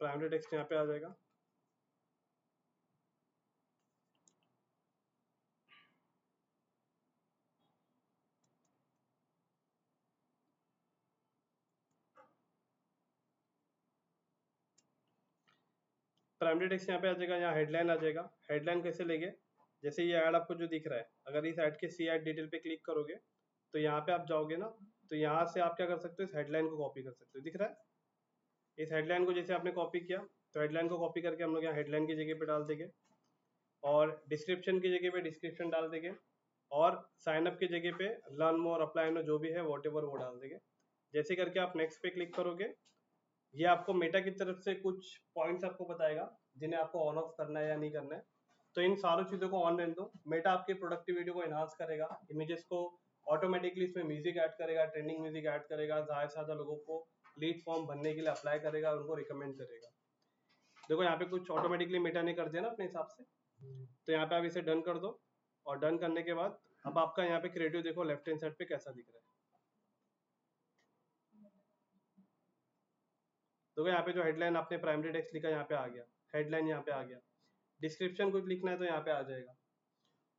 प्राइमरी टेक्स्ट यहाँ पे आ जाएगा। प्राइमरी टेक्स्ट यहाँ पे आ जाएगा, यहाँ हेडलाइन आ जाएगा। हेडलाइन कैसे लेंगे, जैसे ये ऐड आपको जो दिख रहा है, अगर इस ऐड के सी ऐड डिटेल पे क्लिक करोगे तो यहाँ पे आप जाओगे ना, तो यहाँ से आप क्या कर सकते हो, इस हेडलाइन को कॉपी कर सकते हो। दिख रहा है, इस हेडलाइन को जैसे आपने कॉपी किया तो हेडलाइन को कॉपी करके हम लोग यहाँ हेडलाइन की जगह पे डाल देंगे, और डिस्क्रिप्शन की जगह पे डिस्क्रिप्शन डाल देंगे, और साइन अप की जगह पे लर्न मोर, अप्लाई नो, जो भी है वॉट एवर वो डाल देंगे। जैसे करके आप नेक्स्ट पे क्लिक करोगे, ये आपको मेटा की तरफ से कुछ पॉइंट्स आपको बताएगा जिन्हें आपको ऑन ऑफ करना है या नहीं करना है। तो इन सारी चीज़ों को ऑन रहने दो। मेटा आपकी प्रोडक्टिविटी को एनहांस करेगा, इमेजेस को ऑटोमेटिकली इसमें म्यूजिक ऐड करेगा, ट्रेंडिंग म्यूजिक ऐड करेगा, ज़्यादा से ज़्यादा लोगों को लीड फॉर्म भरने के लिए अप्लाई करेगा, उनको रिकमेंड करेगा। देखो यहाँ पे कुछ ऑटोमेटिकली मेटा ने कर दिया ना अपने हिसाब से, तो यहाँ पे आप इसे डन कर दो, और डन करने के बाद अब आपका यहाँ पे क्रिएटिव देखो लेफ्ट हैंड साइड पे कैसा दिख रहा है। देखो यहाँ पे जो हेडलाइन आपने प्राइमरी टेक्स्ट लिखा यहाँ पे आ गया, हेडलाइन यहाँ पे आ गया। डिस्क्रिप्शन कुछ लिखना है तो यहाँ पे आ जाएगा।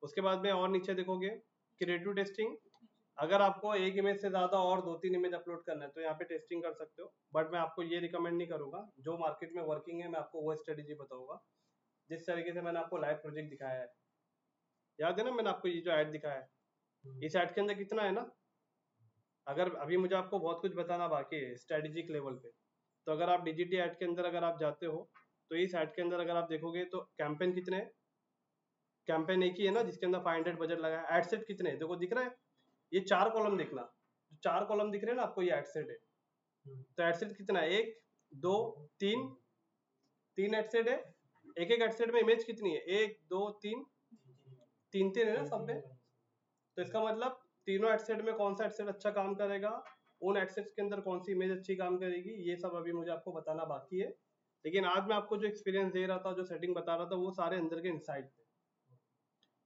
उसके बाद में और नीचे देखोगे क्रिएटिव टेस्टिंग, अगर आपको एक इमेज से ज्यादा और 2-3 इमेज अपलोड करना है तो यहाँ पे टेस्टिंग कर सकते हो, बट मैं आपको ये रिकमेंड नहीं करूंगा। जो मार्केट में वर्किंग है मैं आपको वो स्ट्रेटेजी बताऊंगा, जिस तरीके से मैंने आपको लाइव प्रोजेक्ट दिखाया है। याद है ना मैंने आपको ये जो ऐड दिखाया है, इस ऐड के अंदर कितना है ना, अगर अभी मुझे आपको बहुत कुछ बताना बाकी है स्ट्रेटेजिक लेवल पे, तो अगर आप डिजिटी ऐड के अंदर अगर आप जाते हो तो इस ऐड के अंदर अगर आप देखोगे तो कैंपेन कितने हैं, कैंपेन एक ही है ना जिसके अंदर 500 बजट लगा है। एड सेट कितने हैं, देखो दिख रहा है, ये 4 कॉलम दिखना, 4 कॉलम दिख रहे हैं ना आपको, ये एड सेट है। तो एड सेट कितना है, 1 2 3, 3 एड सेट है। एक एक एड सेट में इमेज कितनी है, 1 2 3, 3 है ना सब में। तो इसका मतलब तीनों एड सेट में कौन सा एड सेट अच्छा काम करेगा, उन एड सेट्स के अंदर कौन सी इमेज अच्छी काम करेगी, ये सब अभी मुझे आपको बताना बाकी है। लेकिन आज मैं आपको जो एक्सपीरियंस दे रहा था, जो सेटिंग बता रहा था, वो सारे अंदर के इनसाइड थे।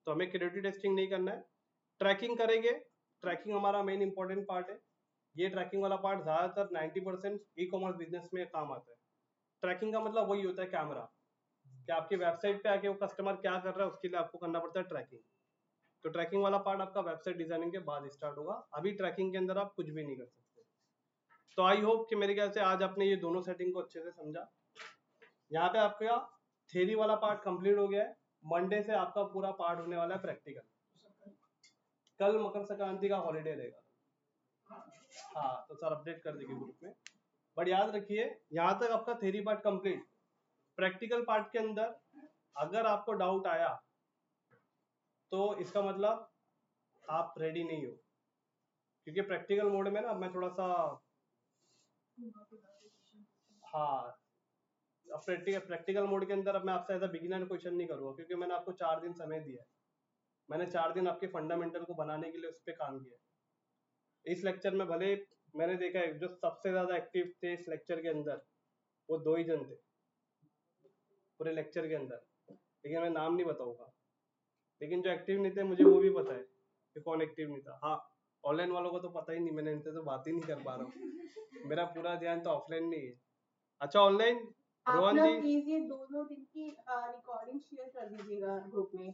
तो हमें क्रिएटिव टेस्टिंग नहीं करना है, ट्रैकिंग करेंगे। ट्रैकिंग हमारा मेन इंपॉर्टेंट पार्ट है। ये ट्रैकिंग वाला पार्ट ज्यादातर 90% ई कॉमर्स बिजनेस में काम आता है। ट्रैकिंग का मतलब वही होता है कैमरा, कि आपकी वेबसाइट पे आके वो कस्टमर क्या कर रहा है उसके लिए आपको करना पड़ता है ट्रैकिंग। तो ट्रैकिंग वाला पार्ट आपका वेबसाइट डिजाइनिंग के बाद स्टार्ट होगा, अभी ट्रैकिंग के अंदर आप कुछ भी नहीं कर सकते। तो आई होप कि मेरे ख्याल से आज आपने ये दोनों सेटिंग को अच्छे से समझा। यहाँ पे आपका थ्योरी वाला पार्ट कंप्लीट हो गया है। मंडे से आपका पूरा पार्ट होने वाला है प्रैक्टिकल। कल मकर संक्रांति का हॉलीडे रहेगा, हाँ तो सर अपडेट कर देंगे ग्रुप में। बट याद रखिए यहाँ तक आपका theory part complete. Practical part के अंदर अगर आपको डाउट आया तो इसका मतलब आप रेडी नहीं हो, क्योंकि प्रैक्टिकल मोड में ना मैं थोड़ा सा, हाँ प्रैक्टिकल मोड के अंदर अब मैं आपसे ऐसा बिगिनर क्वेश्चन नहीं करूँगा, क्योंकि मैंने आपको 4 दिन समय दिया है। मैंने 4 दिन आपके फंडामेंटल को बनाने के लिए उस पर काम किया है। इस लेक्चर में भले मैंने देखा है जो सबसे ज्यादा एक्टिव थे इस लेक्चर के अंदर वो 2 ही जन थे पूरे लेक्चर के अंदर, लेकिन मैं नाम नहीं बताऊंगा। लेकिन जो एक्टिव नहीं थे मुझे वो भी पता है कि कौन एक्टिव नहीं था। हाँ ऑनलाइन वालों को तो पता ही नहीं, मैंने इनसे तो बात ही नहीं कर पा रहा हूँ, मेरा पूरा ध्यान तो ऑफलाइन में ही है। अच्छा ऑनलाइन आप रोहन ना जी, प्लीज ये दोनों दिन की रिकॉर्डिंग शेयर कर दीजिएगा ग्रुप में।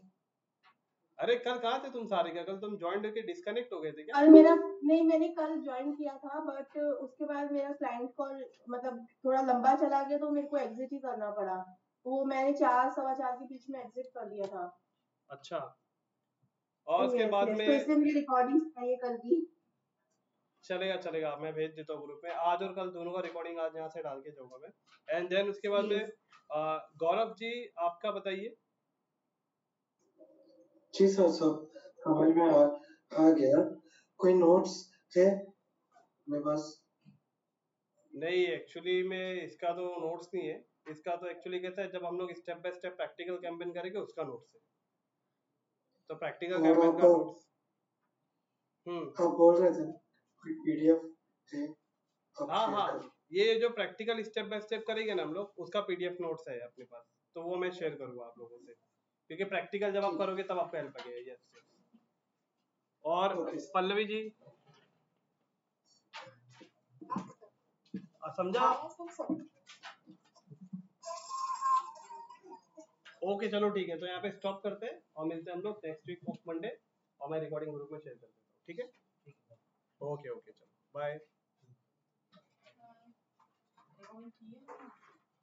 अरे कल कहाँ थे तुम सारे, क्या कल तुम ज्वाइन होके डिस्कनेक्ट हो गए थे क्या? अरे मेरा नहीं, मैंने कल ज्वाइन किया था बट उसके बाद मेरा क्लाइंट कॉल मतलब थोड़ा लंबा चला गया तो मेरे को एग्जिट ही करना पड़ा। वो मैंने 4-4:15 के बीच में एग्जिट कर दिया था। अच्छा, और उसके बाद तो में इसलिए मेरी रिकॉर्डिंग चाहिए कल की। चलेगा चलेगा, मैं भेज देता हूँ ग्रुप में। आज और कल दोनों का रिकॉर्डिंग आज यहाँ से डाल के जाऊंगा मैं। एंड देन उसके बाद में गौरव जी आपका बताइए। जी सर, सब समझ में आ गया। कोई नोट्स है मेरे पास? नहीं एक्चुअली में इसका तो नोट्स नहीं है, इसका तो एक्चुअली कैसा है, जब हम लोग step by step practical campaign करेंगे उसका नोट्स है। तो प्रैक्टिकल और कैंपेन का नोट्स, आप बोल रहे थे कोई पीडीएफ है, आप हाँ शेयर हाँ कर। ये जो प्रैक्टिकल स्टेप बाय स्टेप करेंगे ना हम लोग, उसका पीडीएफ नोट्स है अपने पास, तो वो मैं शेयर करूंगा आप लोगों से, क्योंकि प्रैक्टिकल जब आप करोगे तब आपको हेल्प लगेगा। यस और पल्लवी जी समझा? ओके चलो ठीक है, तो यहाँ पे स्टॉप करते हैं और मिलते हैं हम लोग नेक्स्ट वीक ऑफ मंडे, और मैं रिकॉर्डिंग ग्रुप में शेयर कर देता हूँ। ठीक है, ओके ओके चलो बाय।